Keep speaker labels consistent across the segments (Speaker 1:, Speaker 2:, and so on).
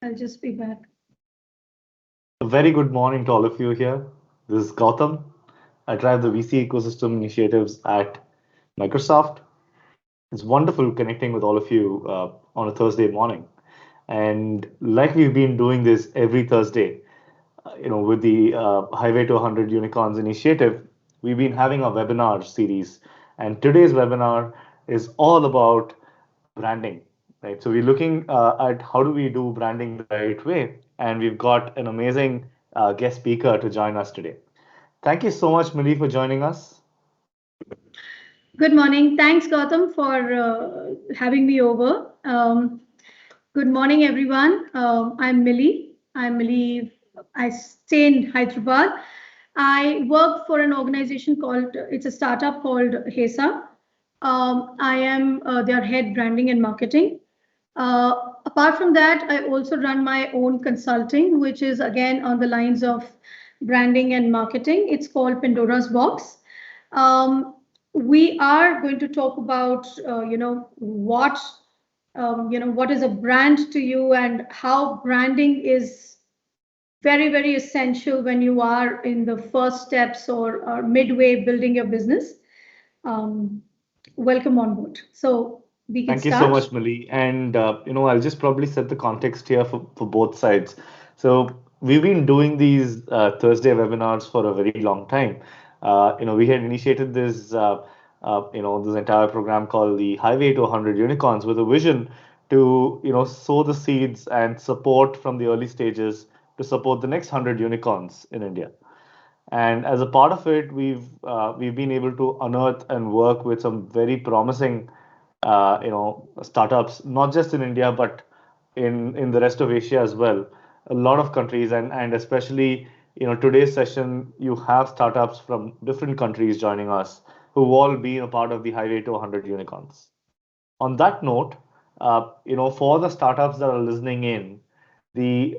Speaker 1: I'll just be back.
Speaker 2: A very good morning to all of you here. This is Gautam. I drive the VC ecosystem initiatives at Microsoft. It's wonderful connecting with all of you on a Thursday morning. And like we've been doing this every Thursday, with the Highway to 100 Unicorns initiative, we've been having a webinar series. And today's webinar is all about branding, right? So we're looking at how do we do branding the right way, and we've got an amazing guest speaker to join us today. Thank you so much, Millie, for joining us.
Speaker 1: Good morning. Thanks, Gautam, for having me over. Good morning, everyone. I'm Millie. I stay in Hyderabad. I work for an organization it's a startup called HESA. I am their head branding and marketing. Apart from that, I also run my own consulting, which is again on the lines of branding and marketing. It's called Pandora's Box. We are going to talk about, what is a brand to you and how branding is very, very essential when you are in the first steps or midway building your business. Welcome on board. So we can
Speaker 2: Thank you so
Speaker 1: start.
Speaker 2: much, Millie. And I'll just probably set the context here for both sides. So we've been doing these Thursday webinars for a very long time. We had initiated this entire program called the Highway to 100 Unicorns with a vision to, sow the seeds and support from the early stages to support the next 100 unicorns in India. And as a part of it, we've been able to unearth and work with some very promising startups, not just in India but in the rest of Asia as well. A lot of countries, and especially today's session, you have startups from different countries joining us who've all been a part of the Highway to 100 Unicorns. On that note, for the startups that are listening in, the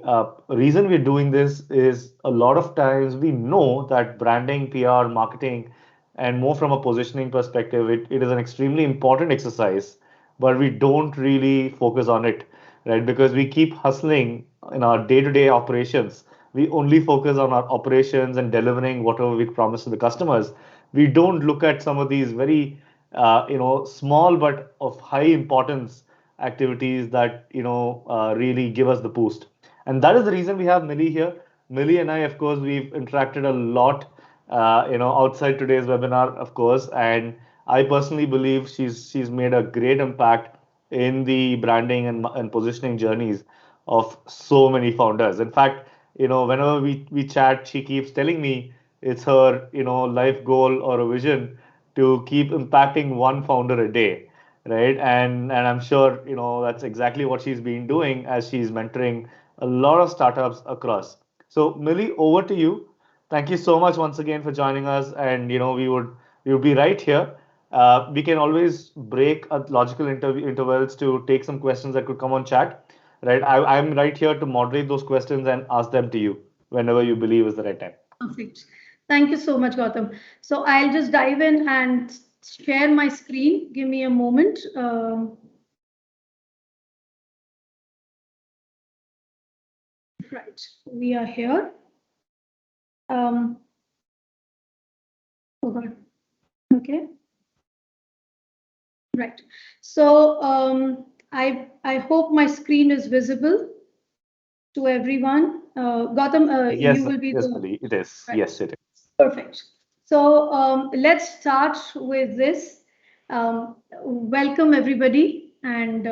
Speaker 2: reason we're doing this is a lot of times we know that branding, PR, marketing, and more from a positioning perspective, it is an extremely important exercise, but we don't really focus on it, right? Because we keep hustling in our day-to-day operations. We only focus on our operations and delivering whatever we promise to the customers. We don't look at some of these very small but of high importance activities that really give us the boost. And that is the reason we have Millie here. Millie and I, of course, we've interacted a lot outside today's webinar, of course, and I personally believe she's made a great impact in the branding and positioning journeys of so many founders. In fact, whenever we chat, she keeps telling me it's her life goal or a vision to keep impacting one founder a day, right? And I'm sure that's exactly what she's been doing as she's mentoring a lot of startups across. So Millie, over to you. Thank you so much once again for joining us, and we would be right here. We can always break at logical intervals to take some questions that could come on chat, right? I'm right here to moderate those questions and ask them to you whenever you believe is the right time.
Speaker 1: Perfect. Thank you so much, Gautam. So I'll just dive in and share my screen. Give me a moment. Right, we are here. Hold on. Okay. Right. So I hope my screen is visible to everyone. Gautam,
Speaker 2: Yes,
Speaker 1: you will be
Speaker 2: yes,
Speaker 1: the
Speaker 2: Millie, it is.
Speaker 1: right.
Speaker 2: Yes, it is.
Speaker 1: Perfect. So let's start with this. Welcome, everybody. And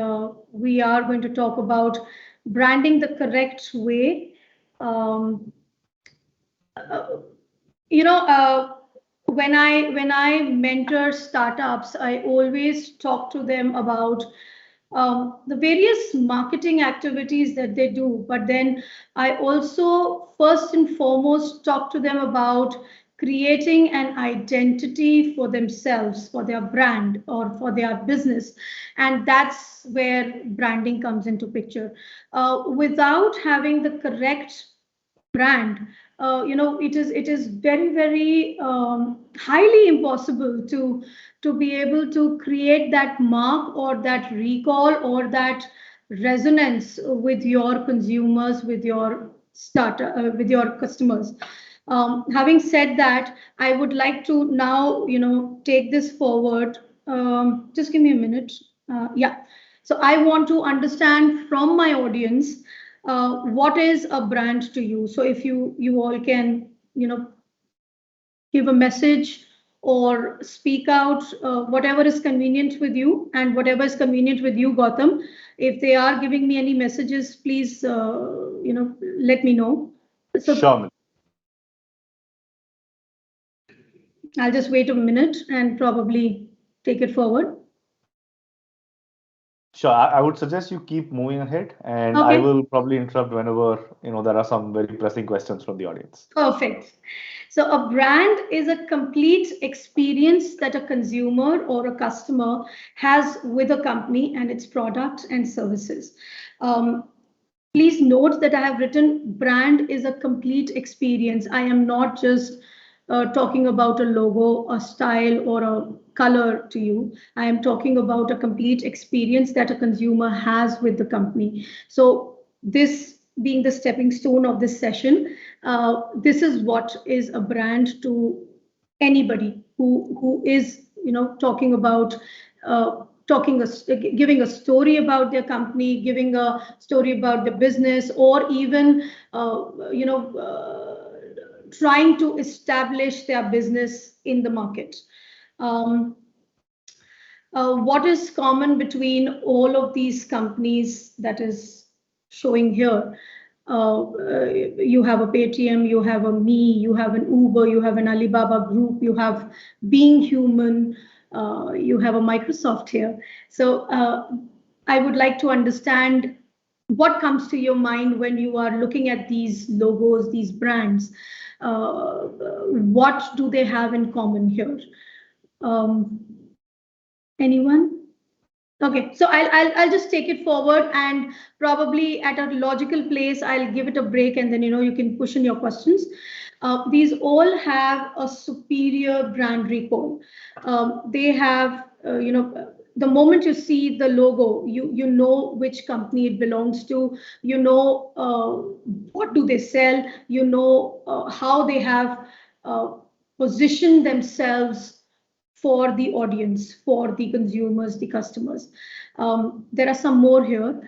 Speaker 1: we are going to talk about branding the correct way. Um, uh, you know, when I mentor startups, I always talk to them about the various marketing activities that they do. But then I also first and foremost talk to them about creating an identity for themselves, for their brand or for their business. And that's where branding comes into picture. Without having the correct brand, it is very, very highly impossible to be able to create that mark or that recall or that resonance with your consumers, with your with your customers. Having said that, I would like to now, take this forward. Just give me a minute. Yeah. So I want to understand from my audience, what is a brand to you? So if you all can, give a message or speak out, whatever is convenient with you, and whatever is convenient with you, Gautam. If they are giving me any messages, please, let me know. So
Speaker 2: Sure.
Speaker 1: I'll just wait a minute and probably take it forward.
Speaker 2: Sure, I would suggest you keep moving ahead, and I
Speaker 1: Okay.
Speaker 2: will probably interrupt whenever there are some very pressing questions from the audience.
Speaker 1: Perfect. So a brand is a complete experience that a consumer or a customer has with a company and its products and services. Please note that I have written brand is a complete experience. I am not just talking about a logo, a style, or a color to you. I am talking about a complete experience that a consumer has with the company. So this being the stepping stone of this session, this is what is a brand to anybody who is talking about giving a story about their company, giving a story about the business, or even trying to establish their business in the market. What is common between all of these companies that is showing here? You have a Paytm, you have a Me, you have an Uber, you have an Alibaba Group, you have Being Human, you have a Microsoft here. So I would like to understand what comes to your mind when you are looking at these logos, these brands. What do they have in common here? Anyone? Okay, so I'll just take it forward, and probably at a logical place I'll give it a break, and then you can push in your questions. These all have a superior brand recall. They have the moment you see the logo, you know which company it belongs to. You know what do they sell. You know how they have positioned themselves for the audience, for the consumers, the customers. There are some more here.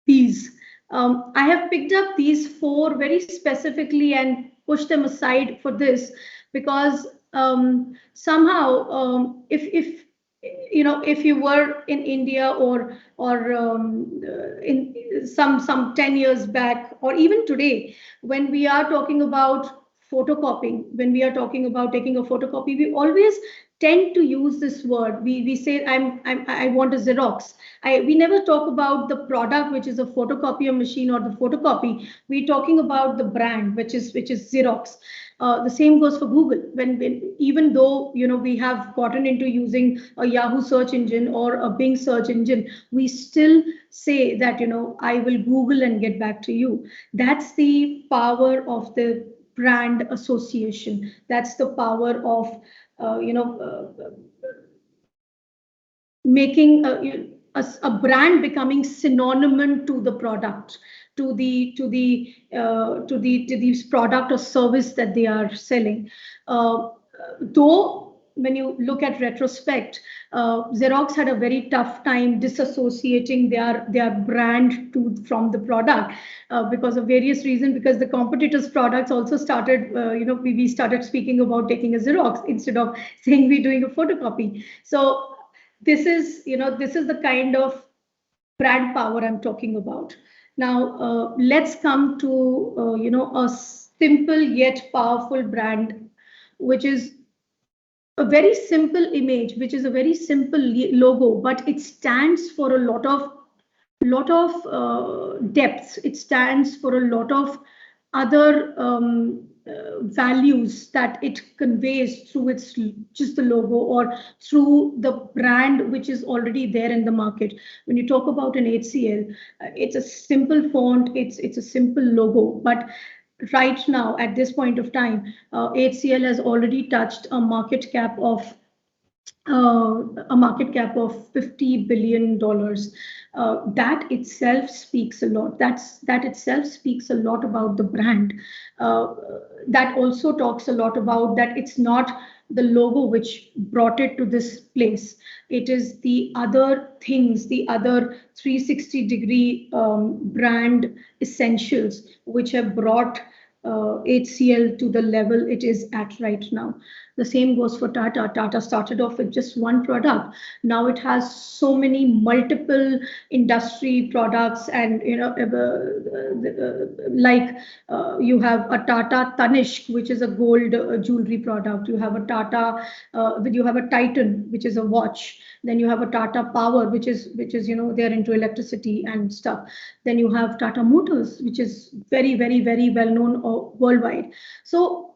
Speaker 1: These. I have picked up these four very specifically and pushed them aside for this because somehow, if you were in India or in some 10 years back, or even today, when we are talking about photocopying, when we are talking about taking a photocopy, we always tend to use this word. We say I want a Xerox. We never talk about the product, which is a photocopier machine or the photocopy. We're talking about the brand, which is Xerox. The same goes for Google. When even though we have gotten into using a Yahoo search engine or a Bing search engine, we still say that I will Google and get back to you. That's the power of the brand association. That's the power of making a brand becoming synonymous to the product, to the product or service that they are selling. Though when you look at retrospect, Xerox had a very tough time disassociating their brand from the product because of various reasons. Because the competitors' products also started, we started speaking about taking a Xerox instead of saying we're doing a photocopy. So this is the kind of brand power I'm talking about. Now let's come to a simple yet powerful brand, which is a very simple image, which is a very simple logo, but it stands for a lot of depth. It stands for a lot of other values that it conveys through its just the logo or through the brand which is already there in the market. When you talk about an HCL, it's a simple font, it's a simple logo, but right now at this point of time, HCL has already touched a market cap of a market cap of $50 billion. That itself speaks a lot. That itself speaks a lot about the brand. That also talks a lot about that it's not the logo which brought it to this place. It is the other things, the other 360-degree brand essentials which have brought HCL to the level it is at right now. The same goes for Tata. Tata started off with just one product. Now it has so many multiple industry products, and you have a Tata Tanishq, which is a gold jewelry product. You have a Tata, you have a Titan, which is a watch. Then you have a Tata Power, which is they're into electricity and stuff. Then you have Tata Motors, which is very, very, very well known worldwide. So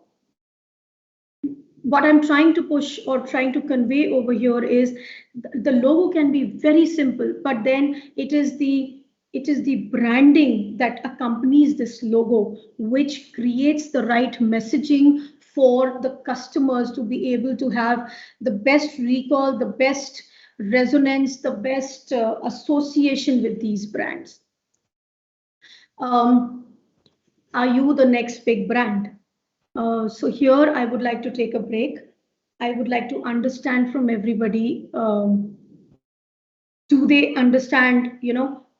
Speaker 1: what I'm trying to push or trying to convey over here is the logo can be very simple, but then it is the branding that accompanies this logo which creates the right messaging for the customers to be able to have the best recall, the best resonance, the best association with these brands. Are you the next big brand? So here I would like to take a break. I would like to understand from everybody, do they understand,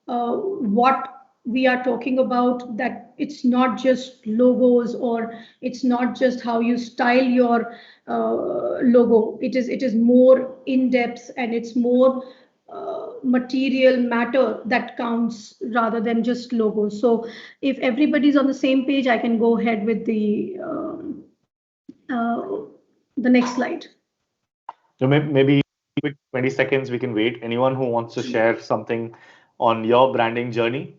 Speaker 1: what we are talking about, that it's not just logos or it's not just how you style your logo. It is more in depth, and it's more material matter that counts rather than just logos. So if everybody's on the same page, I can go ahead with the next slide.
Speaker 2: So maybe quick 20 seconds we can wait. Anyone who wants to share something on your branding journey,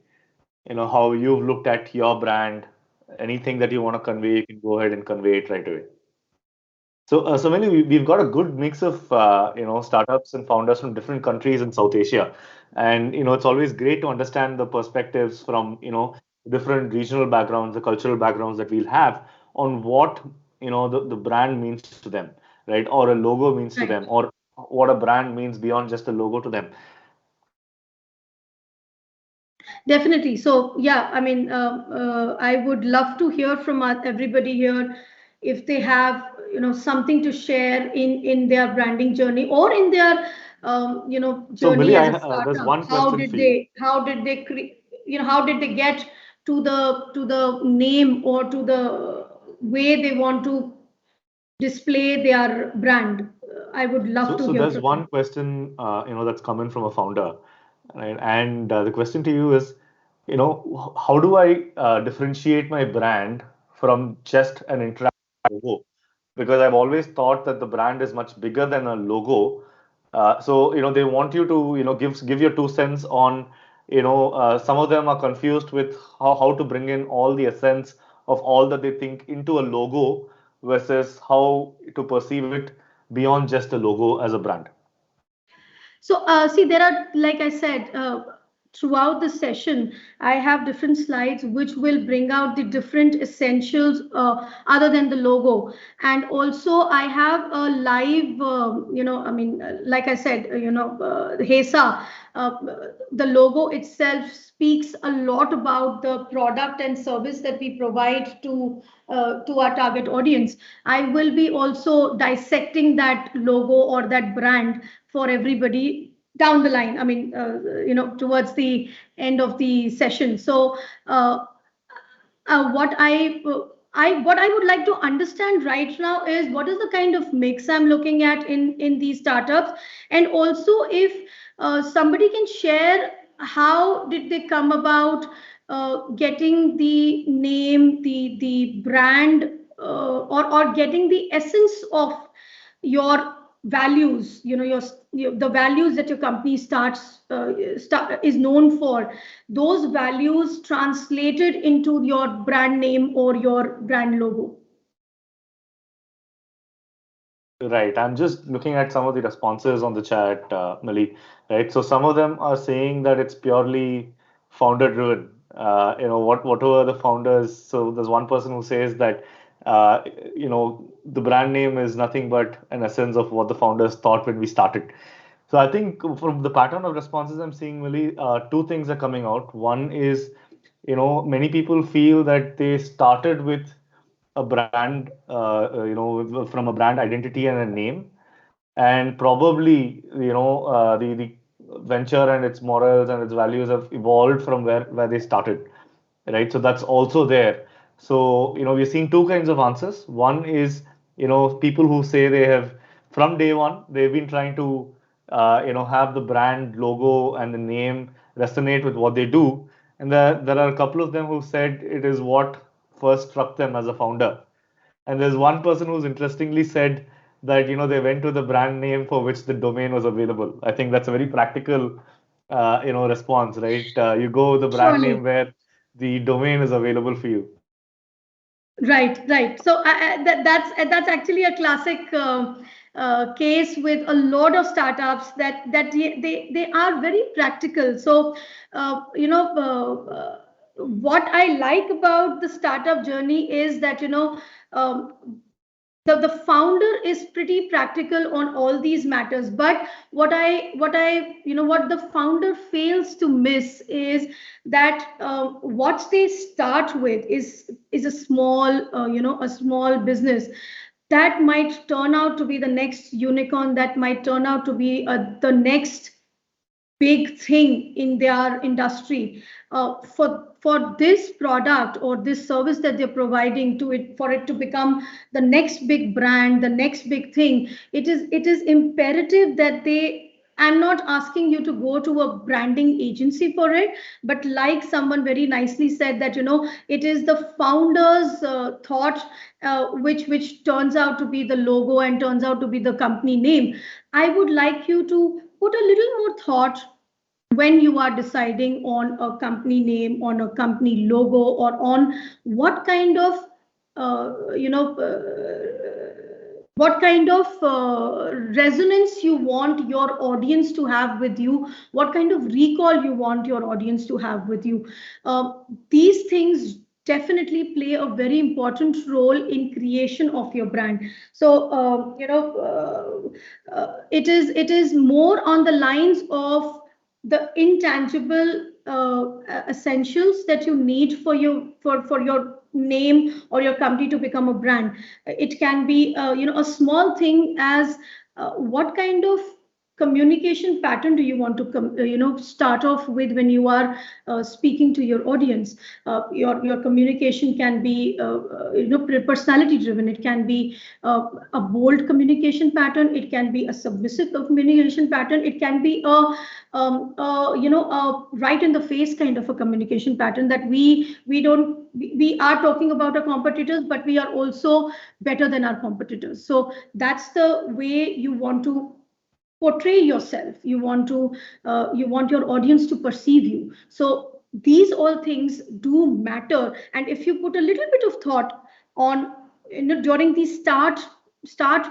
Speaker 2: how you've looked at your brand, anything that you want to convey, you can go ahead and convey it right away. So many we've got a good mix of startups and founders from different countries in South Asia, and it's always great to understand the perspectives from different regional backgrounds, the cultural backgrounds that we'll have on what the brand means to them, right? Or a logo means to them, or what a brand means beyond just a logo to them.
Speaker 1: Definitely. So yeah, I mean, I would love to hear from everybody here if they have something to share in their branding journey or in their journey
Speaker 2: So Millie,
Speaker 1: as a startup.
Speaker 2: there's one question for you.
Speaker 1: How did they how did they get to the name or to the way they want to display their brand? I would love to
Speaker 2: So
Speaker 1: hear
Speaker 2: there's
Speaker 1: from
Speaker 2: one question that's coming from a founder, right? And the question to you is, how do I differentiate my brand from just an interactive logo? Because I've always thought that the brand is much bigger than a logo. So they want you to give your 2 cents on some of them are confused with how to bring in all the essence of all that they think into a logo versus how to perceive it beyond just a logo as a brand.
Speaker 1: So, see, there are, like I said, throughout the session, I have different slides which will bring out the different essentials other than the logo. And also, I have a live, like I said, HESA, the logo itself speaks a lot about the product and service that we provide to our target audience. I will be also dissecting that logo or that brand for everybody down the line. I mean, towards the end of the session. So, what I would like to understand right now is what is the kind of mix I'm looking at in these startups, and also if somebody can share how did they come about getting the name, the brand, or getting the essence of your values, the values that your company is known for, those values translated into your brand name or your brand logo.
Speaker 2: Right. I'm just looking at some of the responses on the chat, Millie. Right. So some of them are saying that it's purely founder driven. Whatever the founders. So there's one person who says that uh, the brand name is nothing but an essence of what the founders thought when we started. So I think from the pattern of responses I'm seeing, really, two things are coming out. One is, many people feel that they started with a brand, from a brand identity and a name, and probably, the venture and its morals and its values have evolved from where they started, right? So that's also there. So, we're seeing two kinds of answers. One is, people who say they have, from day one, they've been trying to, have the brand logo and the name resonate with what they do. And there are a couple of them who said it is what first struck them as a founder. And there's one person who's interestingly said that, they went to the brand name for which the domain was available. I think that's a very practical, response, right? You go with the brand name
Speaker 1: Surely.
Speaker 2: where the domain is available for you.
Speaker 1: Right, right. So that's actually a classic case with a lot of startups that they are very practical. So what I like about the startup journey is that um, the founder is pretty practical on all these matters, but what the founder fails to miss is that what they start with is a small a small business that might turn out to be the next unicorn, that might turn out to be the next big thing in their industry. For this product or this service that they're providing to it, for it to become the next big brand, the next big thing, it is imperative that they, I'm not asking you to go to a branding agency for it, but like someone very nicely said, that it is the founder's thought, which turns out to be the logo and turns out to be the company name. I would like you to put a little more thought when you are deciding on a company name, on a company logo, or on what kind of what kind of resonance you want your audience to have with you, what kind of recall you want your audience to have with you. These things definitely play a very important role in creation of your brand. So it is more on the lines of the intangible essentials that you need for your name or your company to become a brand. It can be a small thing as what kind of communication pattern do you want to start off with when you are speaking to your audience. Your communication can be personality driven. It can be a bold communication pattern, it can be a submissive communication pattern, it can be a right in the face kind of a communication pattern, that we are talking about our competitors, but we are also better than our competitors. So that's the way you want to portray yourself. You want your audience to perceive you. So these all things do matter, and if you put a little bit of thought on during the start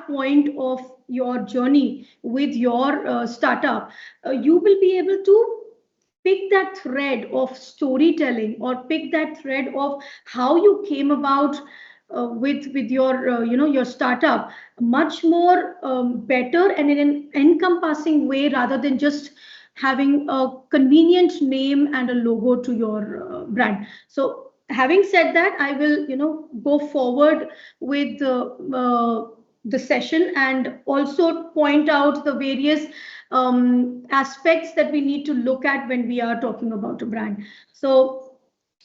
Speaker 1: point of your journey with your startup, you will be able to pick that thread of storytelling, or pick that thread of how you came about with your your startup much more better and in an encompassing way, rather than just having a convenient name and a logo to your brand. So having said that, I will go forward with the session, and also point out the various aspects that we need to look at when we are talking about a brand. So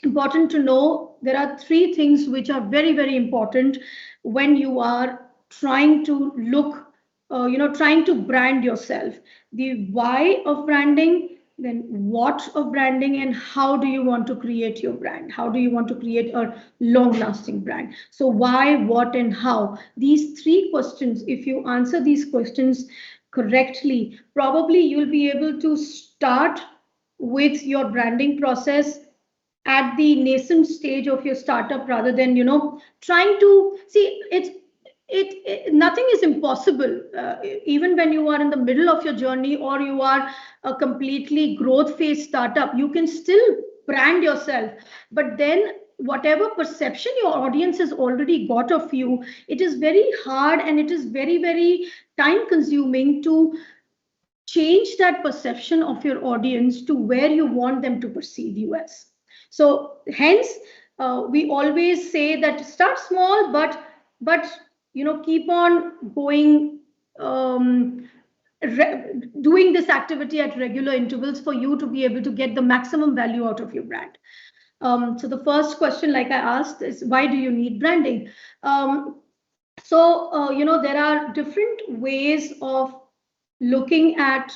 Speaker 1: important to know, there are three things which are very, very important when you are trying to look, trying to brand yourself. The why of branding, then what of branding, and how do you want to create your brand? How do you want to create a long lasting brand? So why, what, and how, these three questions, if you answer these questions correctly, probably you'll be able to start with your branding process at the nascent stage of your startup, rather than trying to see nothing is impossible, even when you are in the middle of your journey, or you are a completely growth phase startup, you can still brand yourself. But then whatever perception your audience has already got of you, it is very hard and it is very, very time consuming to change that perception of your audience to where you want them to perceive you as. So hence, we always say that start small, but keep on going, doing this activity at regular intervals for you to be able to get the maximum value out of your brand. So the first question, like I asked, is why do you need branding? There are different ways of looking at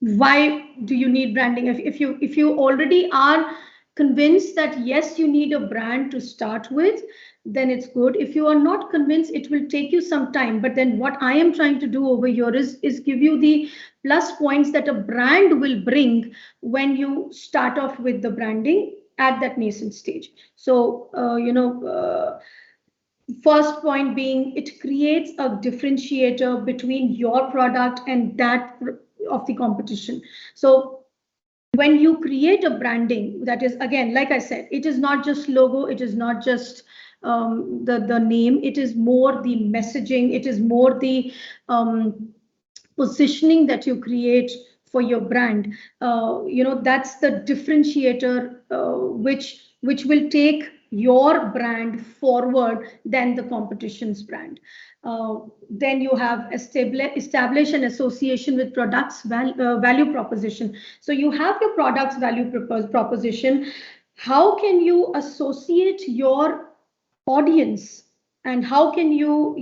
Speaker 1: why do you need branding. If you already are convinced that yes, you need a brand to start with, then it's good. If you are not convinced, it will take you some time. But then what I am trying to do over here is give you the plus points that a brand will bring when you start off with the branding at that nascent stage. So first point being, it creates a differentiator between your product and that of the competition. So when you create a branding, that is, again, like I said, it is not just logo, it is not just the name, it is more the messaging, it is more the positioning that you create for your brand. That's the differentiator which will take your brand forward than the competition's brand. Then you have establish an association with products value proposition. So you have your products value proposition. How can you associate your audience, and how can you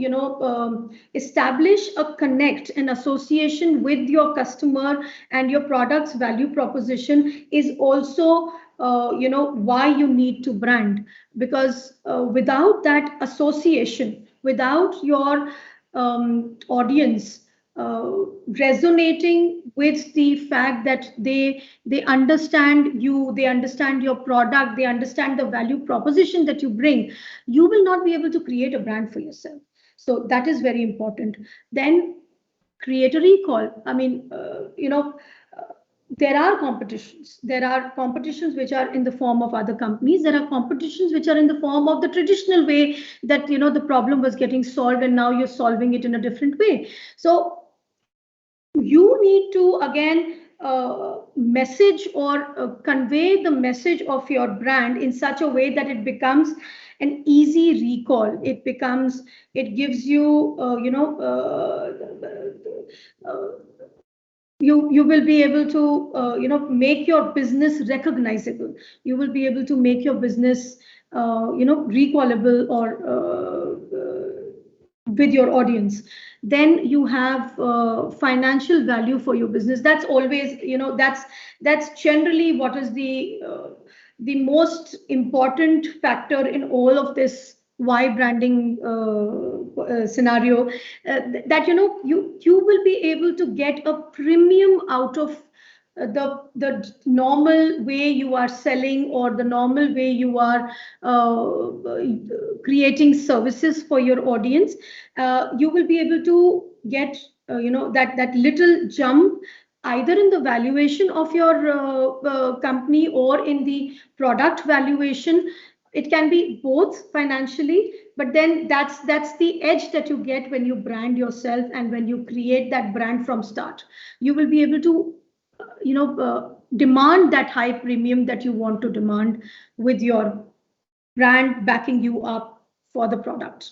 Speaker 1: establish a connect, an association with your customer, and your product's value proposition is also why you need to brand. Because without that association, without your audience resonating with the fact that they understand you, they understand your product, they understand the value proposition that you bring, you will not be able to create a brand for yourself. So that is very important. Then create a recall. I mean, there are competitions. There are competitions which are in the form of other companies. There are competitions which are in the form of the traditional way that, the problem was getting solved and now you're solving it in a different way. So you need to, again, message or convey the message of your brand in such a way that it becomes an easy recall. It gives you, you will be able to make your business recognizable. You will be able to make your business recallable or with your audience. Then you have financial value for your business. That's always, that's generally what is the most important factor in all of this why branding scenario, that you will be able to get a premium out of the normal way you are selling, or the normal way you are creating services for your audience. You will be able to get that little jump, either in the valuation of your company or in the product valuation. It can be both financially, but then that's the edge that you get when you brand yourself and when you create that brand from start. You will be able to demand that high premium that you want to demand with your brand backing you up for the product.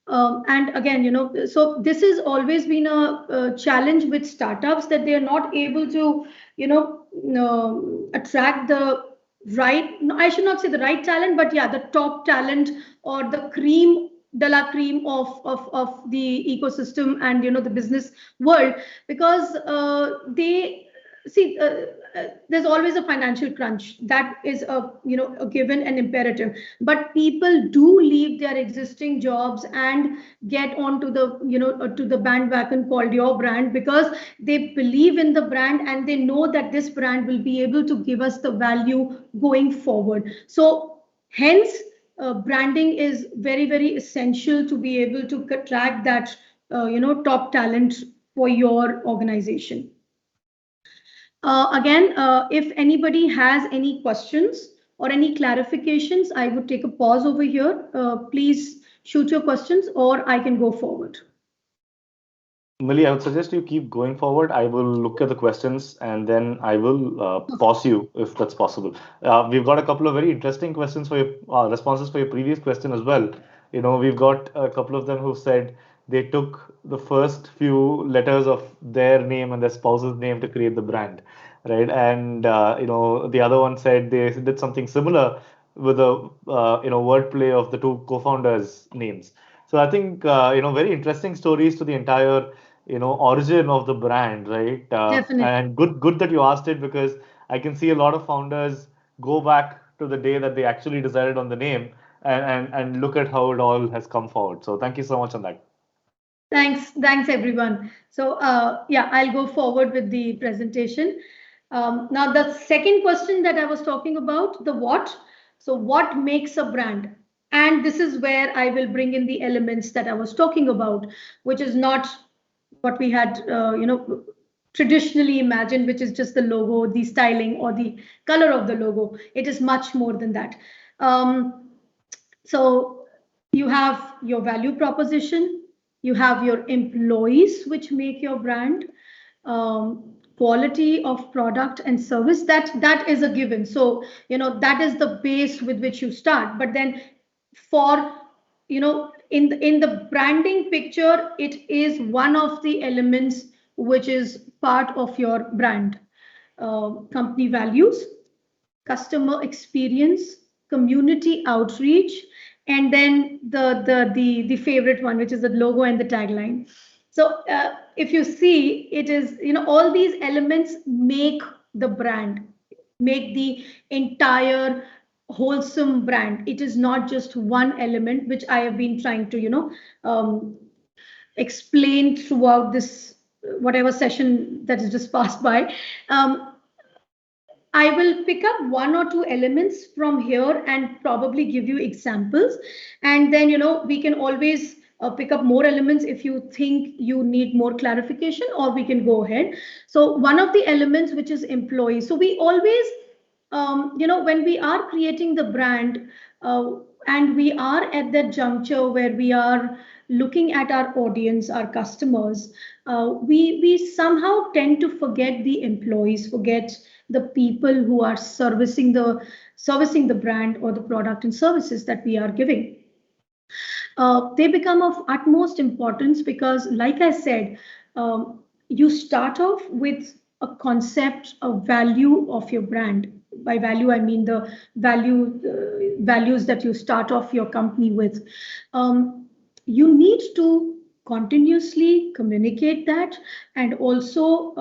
Speaker 1: And again, so this has always been a challenge with startups, that they are not able to, attract the right, no, I should not say the right talent, but yeah, the top talent, or the cream de la cream of the ecosystem and the business world. Because they see, there's always a financial crunch. That is a given and imperative. But people do leave their existing jobs and get onto the to the bandwagon called your brand, because they believe in the brand and they know that this brand will be able to give us the value going forward. So hence, branding is very, very essential to be able to attract that top talent for your organization. Again, if anybody has any questions, or any clarifications, I would take a pause over here. Please shoot your questions, or I can go forward.
Speaker 2: Millie, I would suggest you keep going forward. I will look at the questions and then I will pause you if that's possible. We've got a couple of very interesting questions for your responses for your previous question as well. We've got a couple of them who said they took the first few letters of their name and their spouse's name to create the brand, right? And the other one said they did something similar with a wordplay of the two co-founders' names. So I think very interesting stories to the entire origin of the brand, right?
Speaker 1: Definitely.
Speaker 2: And good that you asked it, because I can see a lot of founders go back to the day that they actually decided on the name and look at how it all has come forward. So thank you so much on that.
Speaker 1: Thanks everyone. So yeah, I'll go forward with the presentation. Now the second question that I was talking about, the what. So what makes a brand? And this is where I will bring in the elements that I was talking about, which is not what we had traditionally imagined, which is just the logo, the styling, or the color of the logo. It is much more than that. So you have your value proposition, you have your employees, which make your brand, quality of product and service. That is a given. So that is the base with which you start. But then for in the branding picture, it is one of the elements which is part of your brand. Company values, customer experience, community outreach, and then the favorite one, which is the logo and the tagline. So if you see, it is all these elements make the brand, make the entire wholesome brand. It is not just one element, which I have been trying to explain throughout this whatever session that is just passed by. I will pick up one or two elements from here and probably give you examples, and then we can always pick up more elements if you think you need more clarification, or we can go ahead. So one of the elements, which is employees. So we always when we are creating the brand, and we are at that juncture where we are looking at our audience, our customers, we somehow tend to forget the employees, forget the people who are servicing the brand or the product and services that we are giving. They become of utmost importance because, like I said, you start off with a concept, a value of your brand. By value, I mean the values that you start off your company with. You need to continuously communicate that, and also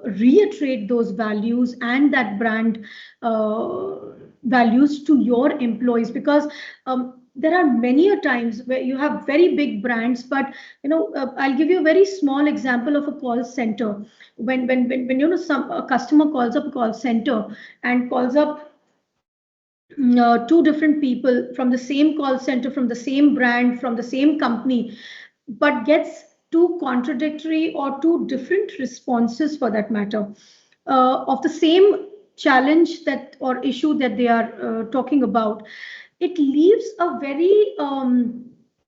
Speaker 1: reiterate those values and that brand values to your employees, because there are many a times where you have very big brands, but I'll give you a very small example of a call center. When a customer calls up a call center and calls up two different people from the same call center, from the same brand, from the same company, but gets two contradictory or two different responses, for that matter, of the same challenge that or issue that they are talking about, it leaves a very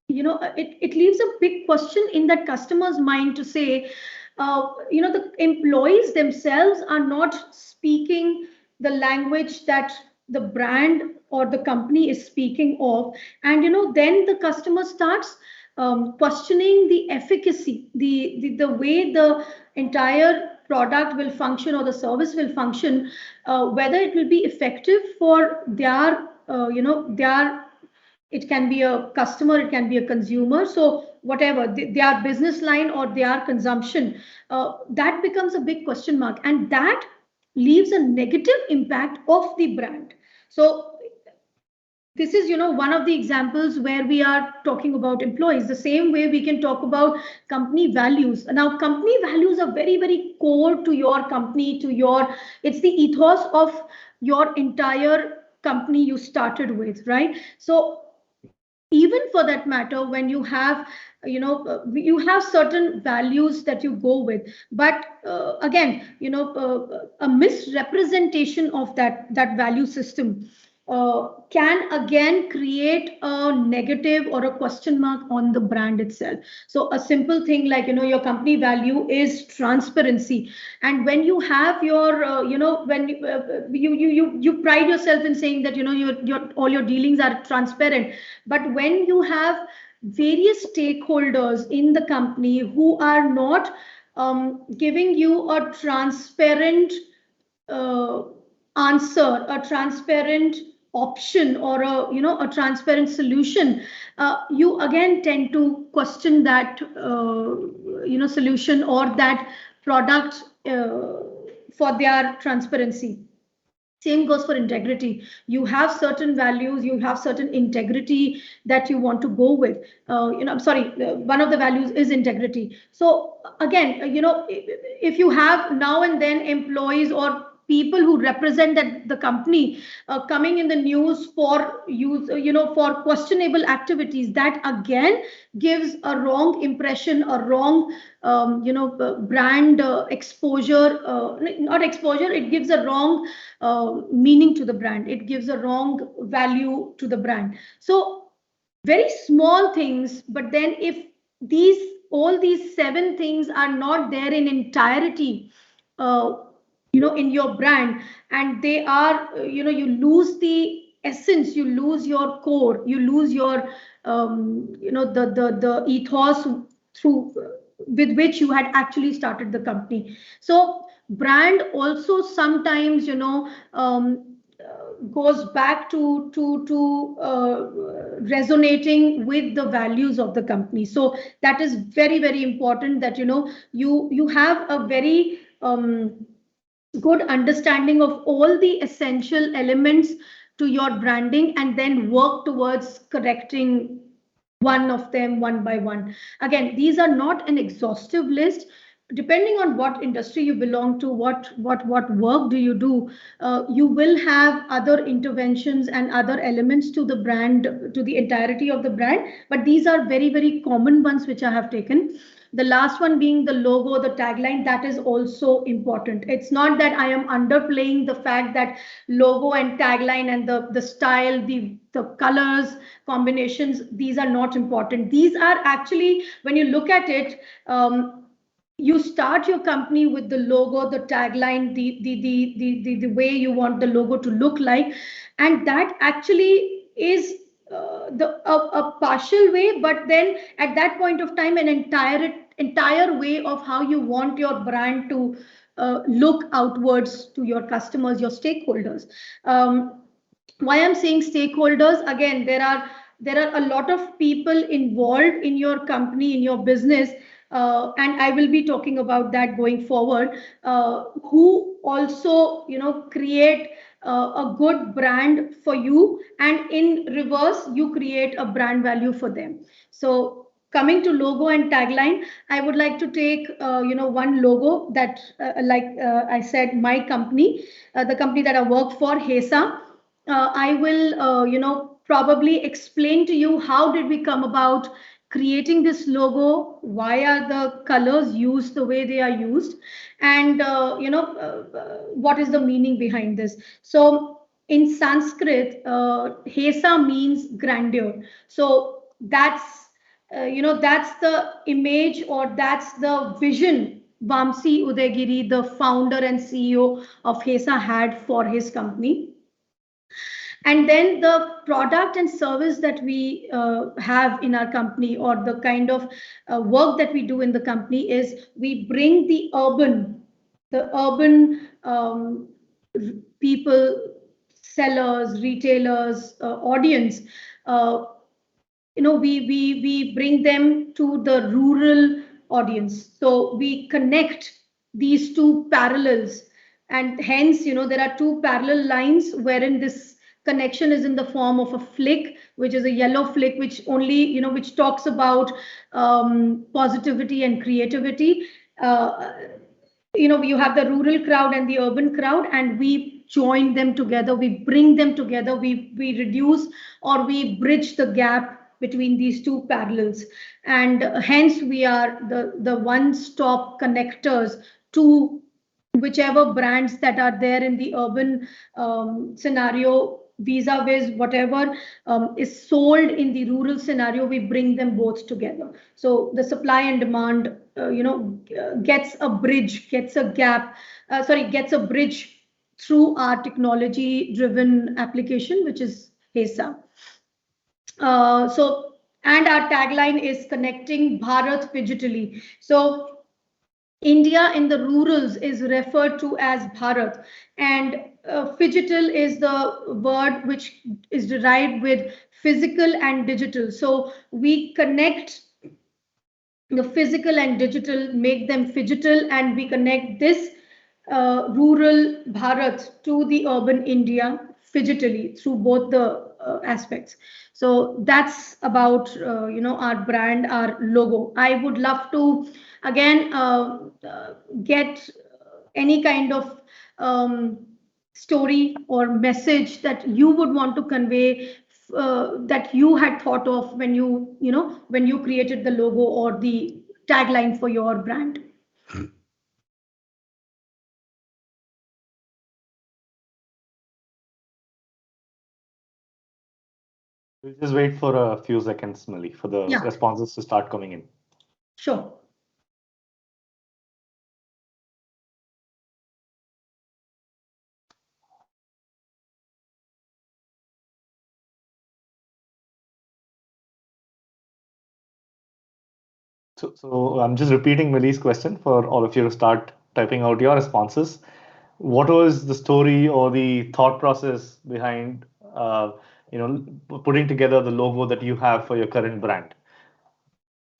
Speaker 1: it leaves a big question in that customer's mind to say, the employees themselves are not speaking the language that the brand or the company is speaking of, and then the customer starts questioning the efficacy, the way the entire product will function or the service will function, whether it will be effective for their it can be a customer, it can be a consumer, so whatever their business line or their consumption, that becomes a big question mark, and that leaves a negative impact of the brand. So this is one of the examples where we are talking about employees. The same way we can talk about company values. Now company values are very, very core to your company, it's the ethos of your entire company you started with, right? So even for that matter, when you have, you have certain values that you go with, but again, a misrepresentation of that value system can again create a negative or a question mark on the brand itself. So a simple thing like, your company value is transparency, and when you have your when you pride yourself in saying that, your all your dealings are transparent, but when you have various stakeholders in the company who are not giving you a transparent uh, answer, a transparent option, or a transparent solution, you again tend to question that solution or that product for their transparency. Same goes for integrity. You have certain values, you have certain integrity that you want to go with. I'm sorry, one of the values is integrity. So again, if you have now and then employees or people who represent the company coming in the news for use, for questionable activities, that again gives a wrong impression, a wrong brand exposure, not exposure, it gives a wrong meaning to the brand, it gives a wrong value to the brand. So very small things, but then if all these 7 things are not there in entirety, in your brand, and they are, you lose the essence, you lose your core, you lose your the ethos through with which you had actually started the company. So brand also sometimes, goes back to resonating with the values of the company. So that is very, very important, that you have a very good understanding of all the essential elements to your branding, and then work towards correcting one of them one by one. Again, these are not an exhaustive list. Depending on what industry you belong to, what work do you do, you will have other interventions and other elements to the brand, to the entirety of the brand. But these are very, very common ones which I have taken. The last one being the logo, the tagline, that is also important. It's not that I am underplaying the fact that logo and tagline and the style, the colors, combinations, these are not important. These are actually, when you look at it, you start your company with the logo, the tagline, the way you want the logo to look like, and that actually is a partial way, but then at that point of time, an entire way of how you want your brand to look outwards to your customers, your stakeholders. Why I'm saying stakeholders, again, there are a lot of people involved in your company, in your business, and I will be talking about that going forward, who also, create a good brand for you, and in reverse, you create a brand value for them. So coming to logo and tagline, I would like to take, one logo that, I said, my company, the company that I work for, HESA. I will, probably explain to you how did we come about creating this logo, why are the colors used the way they are used, and what is the meaning behind this. So in Sanskrit, Hesa means grandeur. So that's that's the image, or that's the vision Vamsi Udaygiri, the founder and CEO of Hesa, had for his company. And then the product and service that we have in our company, or the kind of work that we do in the company, is we bring the urban people, sellers, retailers, audience. We bring them to the rural audience. So we connect these two parallels, and hence, there are two parallel lines wherein this connection is in the form of a flick, which is a yellow flick, which only, which talks about positivity and creativity. You have the rural crowd and the urban crowd, and we join them together, we bring them together, we reduce, or we bridge the gap between these two parallels, and hence we are the one-stop connectors to whichever brands that are there in the urban scenario, vis-a-vis whatever is sold in the rural scenario. We bring them both together, so the supply and demand gets a bridge, gets a gap, gets a bridge through our technology driven application, which is HESA. And our tagline is connecting Bharat digitally. So India in the rurals is referred to as Bharat, and phygital is the word which is derived with physical and digital. So we connect the physical and digital, make them phygital, and we connect this rural Bharat to the urban India phygitally through both the aspects. So that's about our brand, our logo. I would love to again get any kind of story or message that you would want to convey, that you had thought of when you created the logo or the tagline for your brand.
Speaker 2: We'll just wait for a few seconds, Millie, for the responses to start coming in.
Speaker 1: Sure.
Speaker 2: So I'm just repeating Millie's question for all of you to start typing out your responses. What was the story or the thought process behind putting together the logo that you have for your current brand?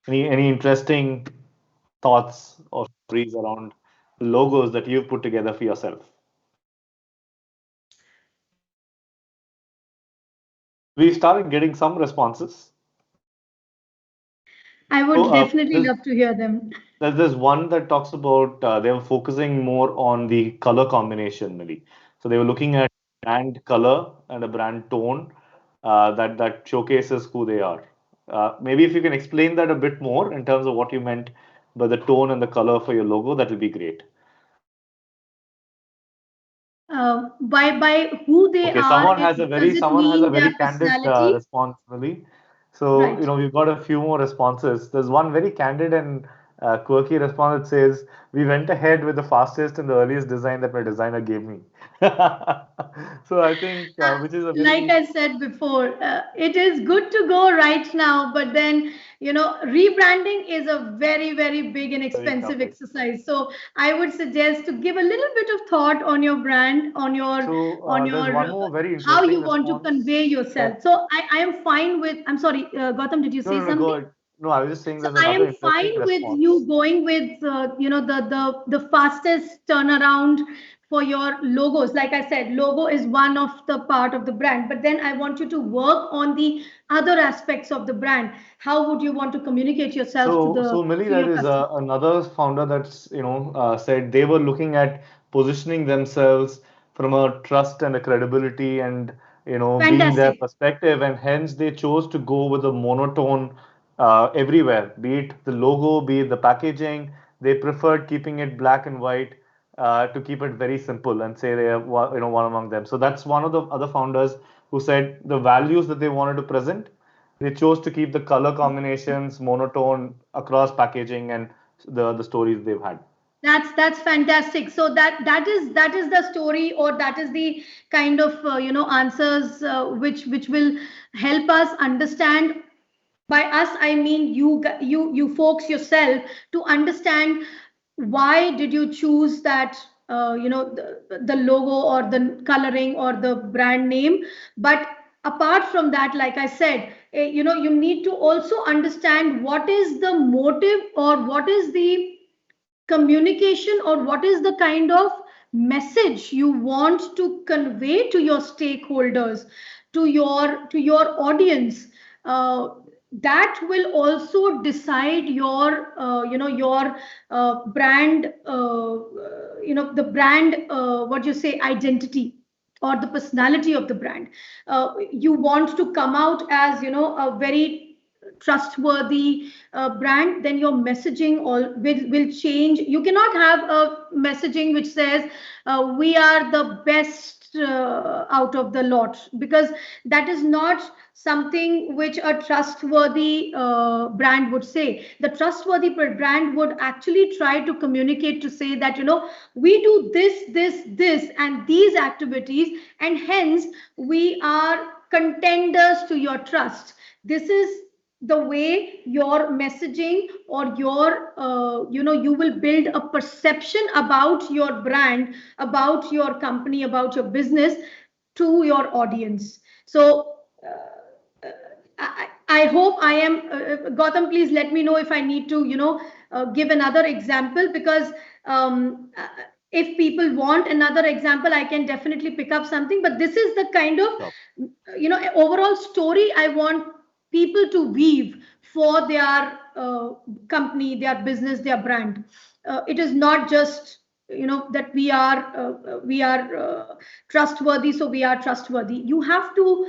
Speaker 2: Any interesting thoughts or stories around logos that you've put together for yourself? We've started getting some responses.
Speaker 1: I would definitely love to hear them.
Speaker 2: There's one that talks about they were focusing more on the color combination, Millie. So they were looking at brand color and a brand tone that showcases who they are. Maybe if you can explain that a bit more in terms of what you meant by the tone and the color for your logo, that would be great.
Speaker 1: By who they are.
Speaker 2: Someone has a very candid response, Millie. So
Speaker 1: right.
Speaker 2: We've got a few more responses. There's one very candid and quirky response that says, "We went ahead with the fastest and the earliest design that my designer gave me." So I think, which is a very...
Speaker 1: Like I said before, it is good to go right now, but then rebranding is a very, very big and expensive exercise. So I would suggest to give a little bit of thought on your brand, on your
Speaker 2: one more very interesting
Speaker 1: how you want to convey yourself. So I am fine with. I'm sorry, Gautam, did you say something?
Speaker 2: Go ahead. No, I was just saying that
Speaker 1: I am fine with you going with the fastest turnaround for your logos. Like I said, logo is one of the part of the brand, but then I want you to work on the other aspects of the brand. How would you want to communicate yourself to the...
Speaker 2: So Millie, there is another founder that's said they were looking at positioning themselves from a trust and a credibility and being their perspective, and hence they chose to go with a monotone everywhere, be it the logo, be it the packaging. They preferred keeping it black and white to keep it very simple and say they are one among them. So that's one of the other founders who said the values that they wanted to present, they chose to keep the color combinations monotone across packaging and the stories they've had.
Speaker 1: That's fantastic. So that is the story, or that is the kind of answers which will help us understand. By us, I mean you folks yourself, to understand why did you choose that the logo or the coloring or the brand name. But apart from that, like I said, you need to also understand what is the motive, or what is the communication, or what is the kind of message you want to convey to your stakeholders, to your audience. That will also decide your brand, the brand, what you say, identity, or the personality of the brand. You want to come out as a very trustworthy brand, then your messaging will change. You cannot have a messaging which says we are the best out of the lot, because that is not something which a trustworthy brand would say. The trustworthy brand would actually try to communicate to say that, we do this, and these activities, and hence we are contenders to your trust. This is the way your messaging or your you will build a perception about your brand, about your company, about your business to your audience. So I hope I am Gautam, please let me know if I need to give another example, because if people want another example, I can definitely pick up something, but this is the kind of overall story I want people to weave for their company, their business, their brand. It is not just that we are trustworthy, so we are trustworthy. You have to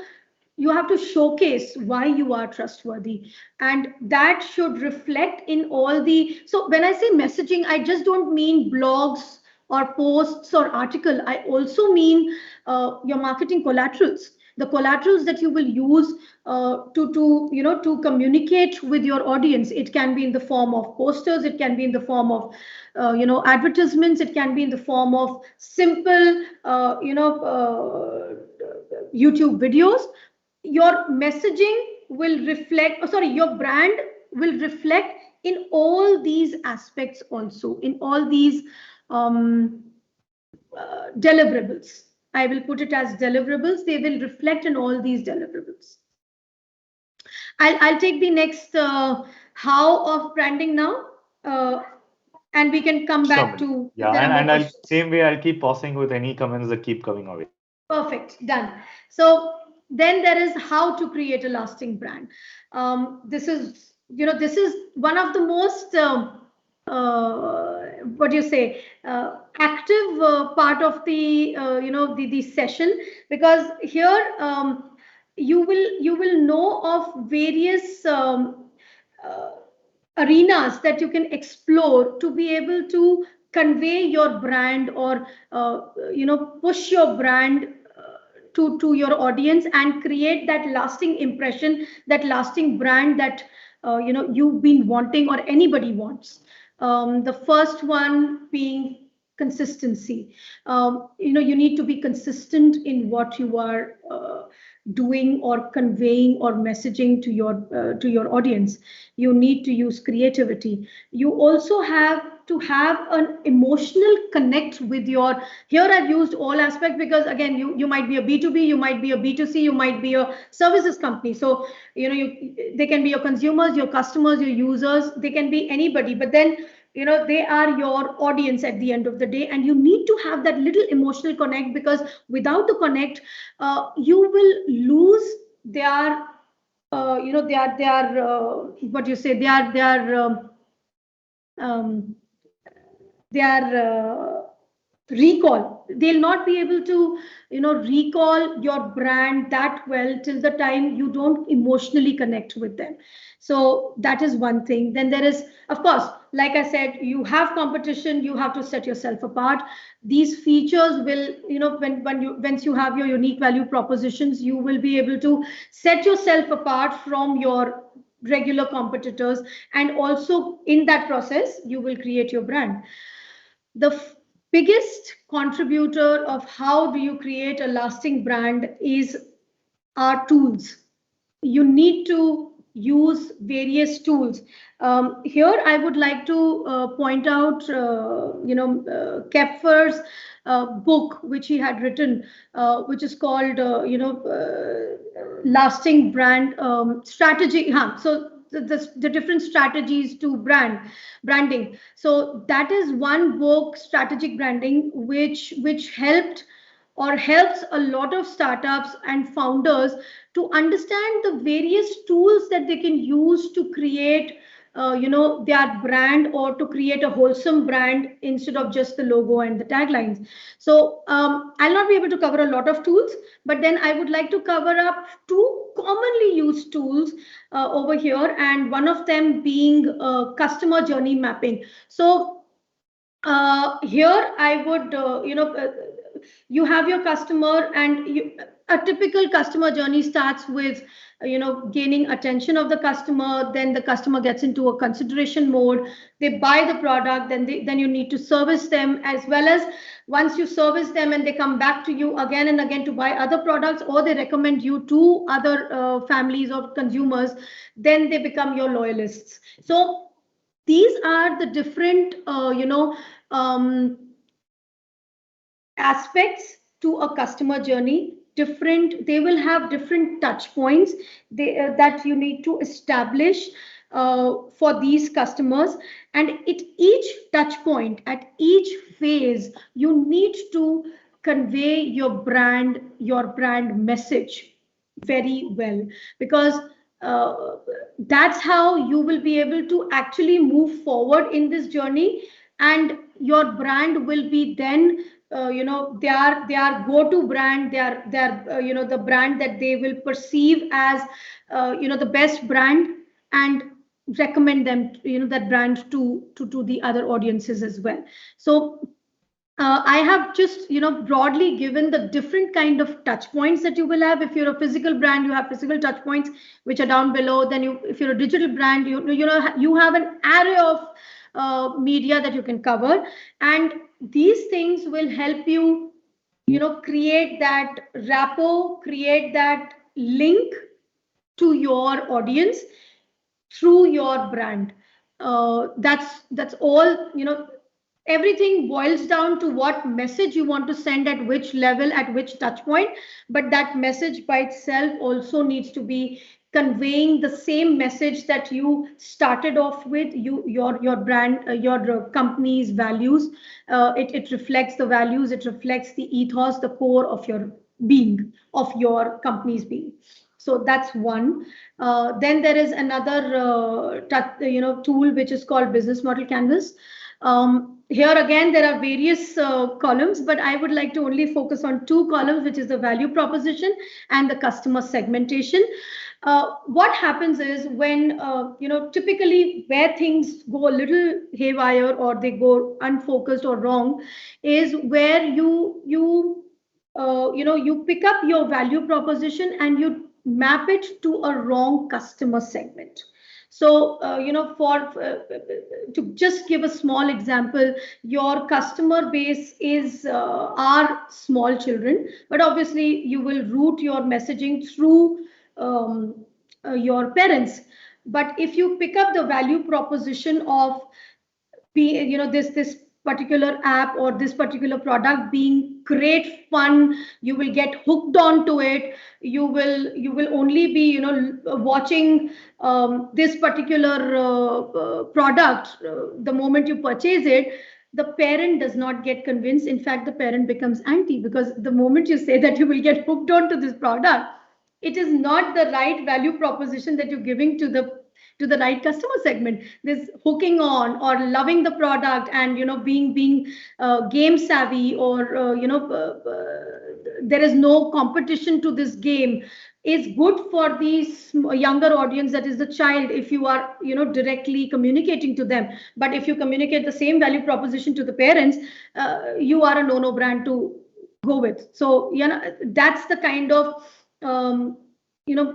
Speaker 1: showcase why you are trustworthy, and that should reflect in all the. So when I say messaging, I just don't mean blogs or posts or article. I also mean your marketing collaterals, the collaterals that you will use to communicate with your audience. It can be in the form of posters, it can be in the form of advertisements, it can be in the form of simple YouTube videos. Your messaging will reflect, your brand will reflect in all these aspects, also in all these deliverables. I will put it as deliverables. They will reflect in all these deliverables. I'll take the next how of branding now, and we can come back to
Speaker 2: and same way I'll keep pausing with any comments that keep coming away.
Speaker 1: Perfect, done. So then there is how to create a lasting brand. This is one of the most what do you say active part of the the session, because here you will know of various arenas that you can explore to be able to convey your brand, or push your brand to your audience and create that lasting impression, that lasting brand that you've been wanting or anybody wants. The first one being consistency. You need to be consistent in what you are doing or conveying or messaging to your audience. You need to use creativity. You also have to have an emotional connect with your. Here I've used all aspects, because again you might be a B2B, you might be a B2C, you might be a services company. So they can be your consumers, your customers, your users, they can be anybody, but then they are your audience at the end of the day, and you need to have that little emotional connect, because without the connect you will lose their what you say their recall. They'll not be able to recall your brand that well till the time you don't emotionally connect with them. So that is one thing. Then there is, of course, like I said, you have competition, you have to set yourself apart. These features will, once you have your unique value propositions, you will be able to set yourself apart from your regular competitors, and also in that process you will create your brand. The biggest contributor of how do you create a lasting brand is our tools. You need to use various tools. Here I would like to point out Kepfer's book, which he had written, which is called lasting brand strategy. So the different strategies to branding. So that is one book, Strategic Branding, which helped or helps a lot of startups and founders to understand the various tools that they can use to create their brand, or to create a wholesome brand instead of just the logo and the taglines. So I'll not be able to cover a lot of tools, but then I would like to cover up two commonly used tools over here, and one of them being customer journey mapping. So here I would, you have your customer, and a typical customer journey starts with, gaining attention of the customer. Then the customer gets into a consideration mode. They buy the product. Then you need to service them, as well as once you service them and they come back to you again and again to buy other products, or they recommend you to other families or consumers, then they become your loyalists. So these are the different, aspects to a customer journey. They will have different touch points that you need to establish for these customers. And at each touch point, at each phase, you need to convey your brand message very well, because that's how you will be able to actually move forward in this journey, and your brand will be then their go-to brand, their the brand that they will perceive as the best brand, and recommend them, that brand to the other audiences as well. So I have just broadly given the different kind of touch points that you will have. If you're a physical brand, you have physical touch points which are down below. Then if you're a digital brand, you have an array of media that you can cover, and these things will help you create that rapport, create that link to your audience through your brand. That's all. Everything boils down to what message you want to send at which level, at which touch point. But that message by itself also needs to be conveying the same message that you started off with. Your brand, your company's values. It reflects the values. It reflects the ethos, the core of your being, of your company's being. So that's one. Then there is another tool which is called Business Model Canvas. Here again, there are various columns, but I would like to only focus on two columns, which is the value proposition and the customer segmentation. What happens is when, typically where things go a little haywire or they go unfocused or wrong, is where you pick up your value proposition and you map it to a wrong customer segment. So, to just give a small example, your customer base are small children, but obviously you will route your messaging through your parents. But if you pick up the value proposition of this particular app or this particular product being great fun, you will get hooked onto it. You will only be watching this particular product the moment you purchase it. The parent does not get convinced. In fact, the parent becomes anti, because the moment you say that you will get hooked onto this product, it is not the right value proposition that you're giving to the right customer segment. This hooking on or loving the product and being game savvy, or there is no competition to this game, is good for these younger audience, that is the child, if you are directly communicating to them. But if you communicate the same value proposition to the parents, you are a no brand to go with. So that's the kind of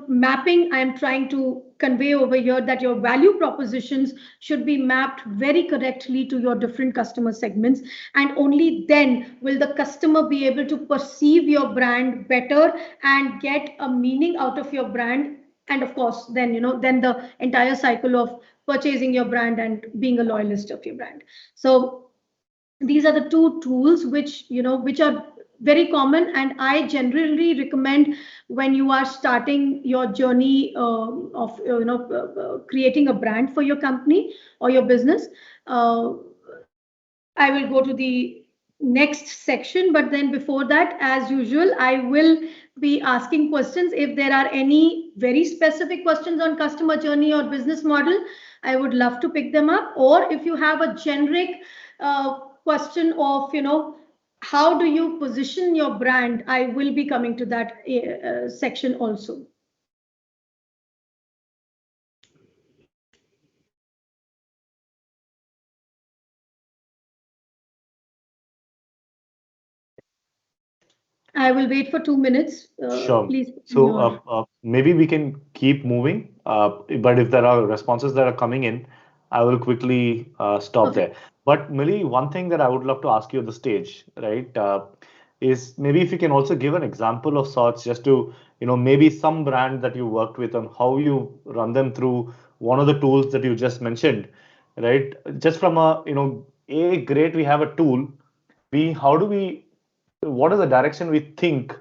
Speaker 1: mapping I am trying to convey over here, that your value propositions should be mapped very correctly to your different customer segments, and only then will the customer be able to perceive your brand better and get a meaning out of your brand. And of course, then the entire cycle of purchasing your brand and being a loyalist of your brand. So these are the two tools which are very common, and I generally recommend when you are starting your journey of creating a brand for your company or your business. I will go to the next section. But then before that, as usual, I will be asking questions. If there are any very specific questions on customer journey or business model, I would love to pick them up. Or if you have a generic question of, how do you position your brand, I will be coming to that section also. I will wait for 2 minutes.
Speaker 2: Sure.
Speaker 1: Please.
Speaker 2: So maybe we can keep moving, but if there are responses that are coming in, I will quickly stop there. But Millie, one thing that I would love to ask you at the stage, right, is maybe if you can also give an example of sorts, just to, maybe some brand that you worked with and how you run them through one of the tools that you just mentioned, right? Just from great, we have a tool. How do we, what is the direction we think,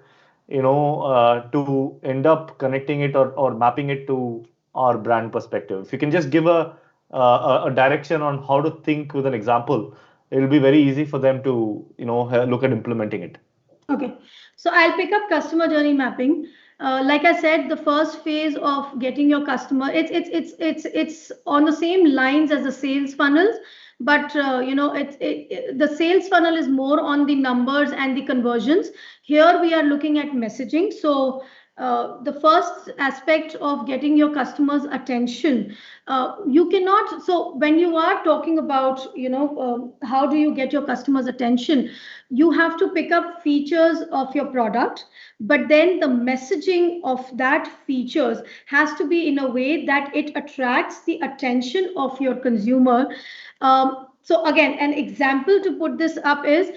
Speaker 2: to end up connecting it or mapping it to our brand perspective? If you can just give a direction on how to think with an example, it will be very easy for them to, look at implementing it.
Speaker 1: Okay, so I'll pick up customer journey mapping. Like I said, the first phase of getting your customer, it's on the same lines as the sales funnels, but the sales funnel is more on the numbers and the conversions. Here we are looking at messaging. So the first aspect of getting your customers' attention, you cannot. So when you are talking about, how do you get your customers' attention, you have to pick up features of your product, but then the messaging of that features has to be in a way that it attracts the attention of your consumer. So again, an example to put this up is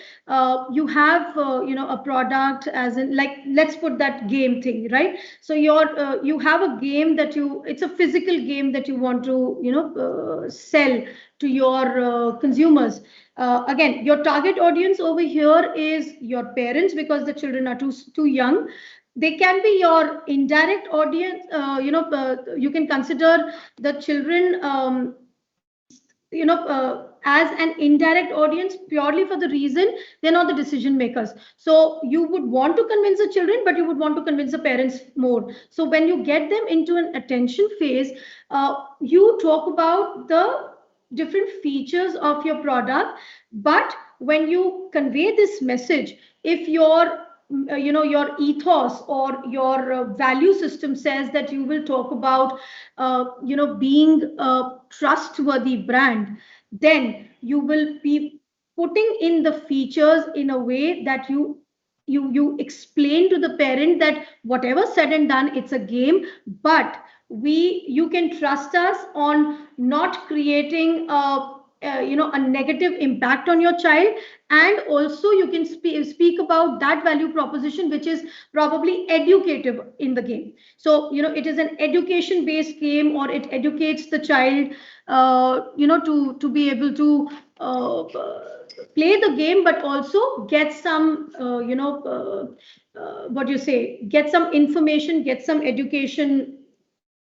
Speaker 1: you have a product, as in, like, let's put that game thing, right? So you have a game that it's a physical game that you want to sell to your consumers. Again, your target audience over here is your parents, because the children are too young. They can be your indirect audience. You can consider the children as an indirect audience, purely for the reason they're not the decision makers. So you would want to convince the children, but you would want to convince the parents more. So when you get them into an attention phase, you talk about the different features of your product. But when you convey this message, if your your ethos or your value system says that you will talk about being a trustworthy brand, then you will be putting in the features in a way that you explain to the parent that whatever said and done, it's a game, but you can trust us on not creating a negative impact on your child. And also you can speak about that value proposition, which is probably educative in the game. So it is an education based game, or it educates the child to be able to play the game, but also get some get some information, get some education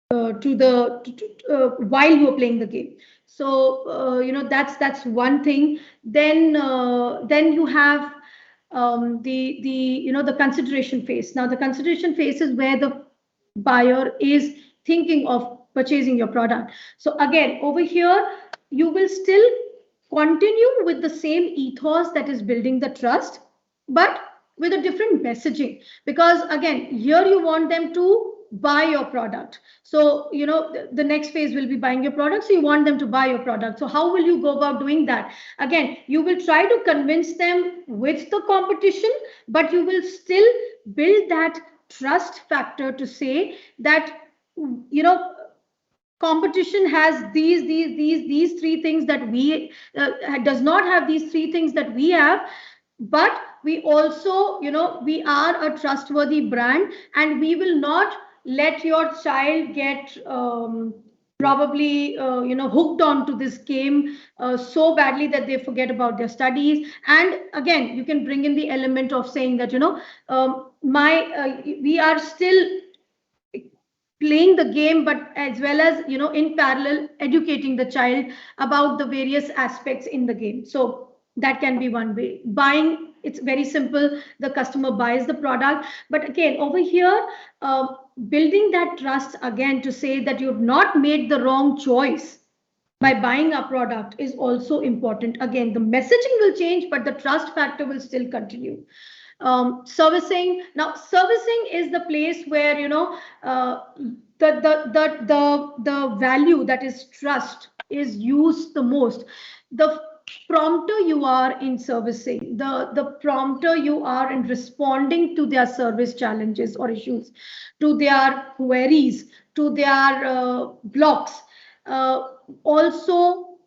Speaker 1: while you're playing the game. So that's one thing. Then you have the consideration phase. Now the consideration phase is where the buyer is thinking of purchasing your product. So again, over here you will still continue with the same ethos that is building the trust, but with a different messaging, because again, here you want them to buy your product. So the next phase will be buying your product, so you want them to buy your product. So how will you go about doing that? Again, you will try to convince them with the competition, but you will still build that trust factor to say that competition has these three things that we does not have these three things that we have, but we also we are a trustworthy brand, and we will not let your child get probably hooked on to this game so badly that they forget about their studies. And again, you can bring in the element of saying that we are still playing the game, but as well as in parallel educating the child about the various aspects in the game. So That can be one way. Buying, it's very simple. The customer buys the product. But again, over here, building that trust again to say that you've not made the wrong choice by buying a product is also important. Again, the messaging will change, but the trust factor will still continue. Servicing, now servicing is the place where, you know, the value, that is trust, is used the most. The prompter you are in servicing, the prompter you are in responding to their service challenges or issues, to their queries, to their blocks, also,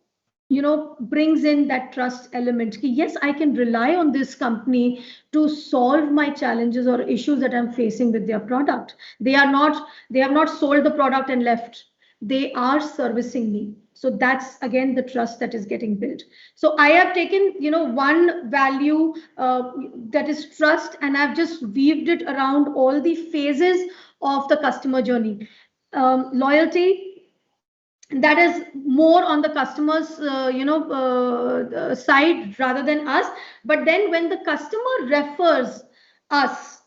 Speaker 1: you know, brings in that trust element. Yes, I can rely on this company to solve my challenges or issues that I'm facing with their product. They have not sold the product and left. They are servicing me. So that's again the trust that is getting built. So I have taken, you know, one value that is trust, and I've just weaved it around all the phases of the customer journey. Loyalty, that is more on the customer's side rather than us. But then when the customer refers us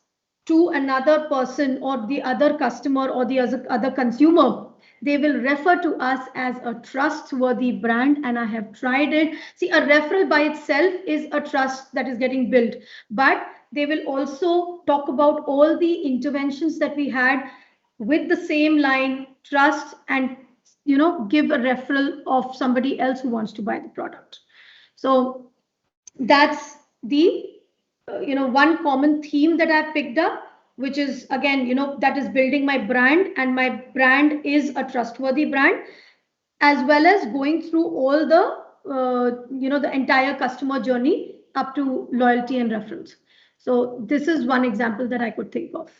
Speaker 1: to another person or the other customer or the other consumer, they will refer to us as a trustworthy brand. And I have tried it. See, a referral by itself is a trust that is getting built, but they will also talk about all the interventions that we had with the same line, trust, and, you know, give a referral of somebody else who wants to buy the product. So that's the one common theme that I've picked up, which is, again, you know, that is building my brand, and my brand is a trustworthy brand, as well as going through all the the entire customer journey up to loyalty and referrals. So this is one example that I could think of.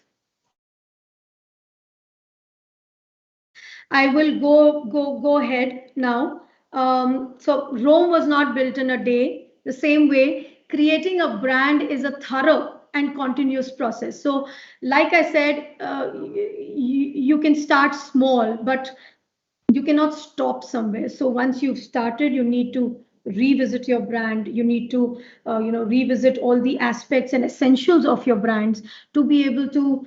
Speaker 1: I will go ahead now. So Rome was not built in a day. The same way, creating a brand is a thorough and continuous process. So, like I said, you can start small, but you cannot stop somewhere. So once you've started, you need to revisit your brand. You need to revisit all the aspects and essentials of your brands to be able to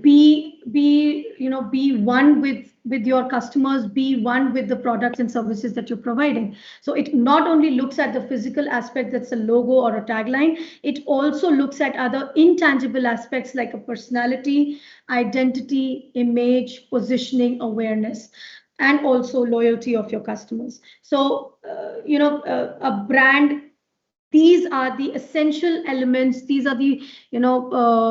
Speaker 1: be one with your customers, be one with the products and services that you're providing. So it not only looks at the physical aspect, that's a logo or a tagline, it also looks at other intangible aspects like a personality, identity, image, positioning, awareness, and also loyalty of your customers. So a brand, these are the essential elements. These are the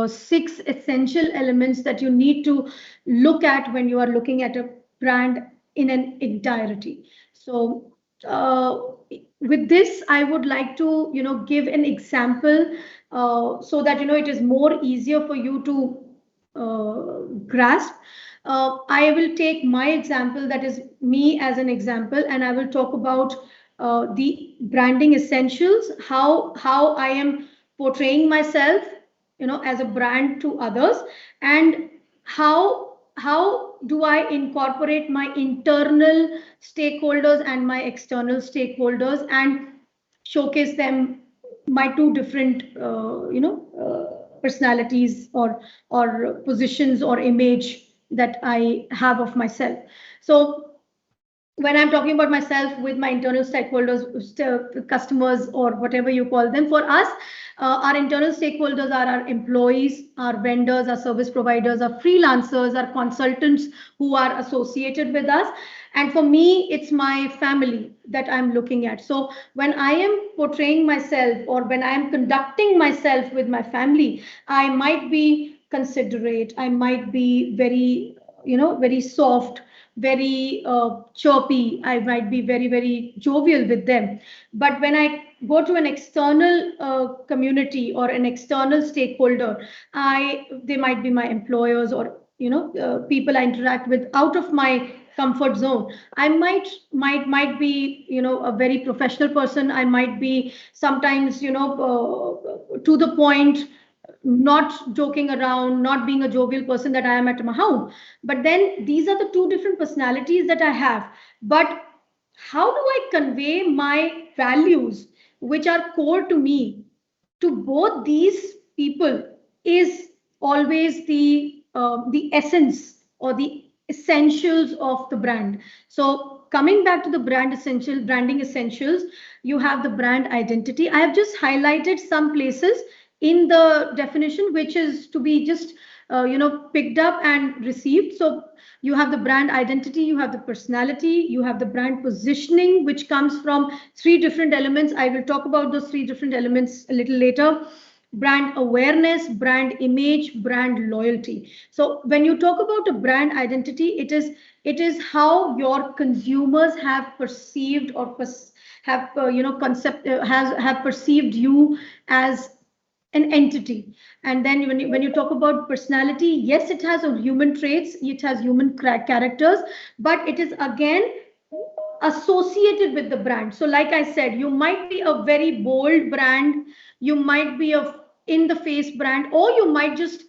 Speaker 1: 6 essential elements that you need to look at when you are looking at a brand in an entirety. So with this, I would like to give an example so that it is more easier for you to grasp. I will take my example, that is me as an example, and I will talk about the branding essentials, how I am portraying myself, as a brand to others, and how do I incorporate my internal stakeholders and my external stakeholders and showcase them, my 2 different personalities or positions or image that I have of myself. So when I'm talking about myself with my internal stakeholders, customers, or whatever you call them, for us, our internal stakeholders are our employees, our vendors, our service providers, our freelancers, our consultants who are associated with us. And for me, it's my family that I'm looking at. So when I am portraying myself or when I am conducting myself with my family, I might be considerate, I might be very, very soft, very chirpy, I might be very, very jovial with them. But when I go to an external community or an external stakeholder, they might be my employers or people I interact with out of my comfort zone. I might be a very professional person. I might be sometimes to the point, not joking around, not being a jovial person that I am at my home. But then these are the 2 different personalities that I have. But how do I convey my values, which are core to me, to both these people is always the essence or the essentials of the brand. So coming back to the branding essentials, you have the brand identity. I have just highlighted some places in the definition which is to be just picked up and received. So you have the brand identity, you have the personality, you have the brand positioning, which comes from three different elements. I will talk about those three different elements a little later. Brand awareness, brand image, brand loyalty. So when you talk about a brand identity, it is how your consumers have perceived or have concept have perceived you as an entity. And then when you talk about personality, yes, it has a human traits, it has human characters, but it is again associated with the brand. So like I said, you might be a very bold brand, you might be a in the face brand, or you might just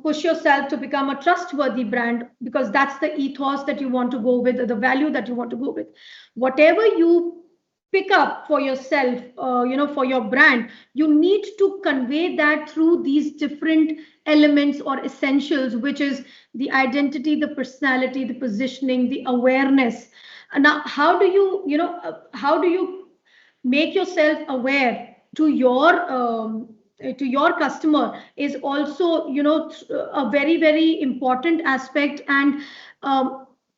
Speaker 1: push yourself to become a trustworthy brand because that's the ethos that you want to go with, or the value that you want to go with. Whatever you pick up for yourself, for your brand, you need to convey that through these different elements or essentials, which is the identity, the personality, the positioning, the awareness. Now how do you make yourself aware to your customer is also a very very important aspect. And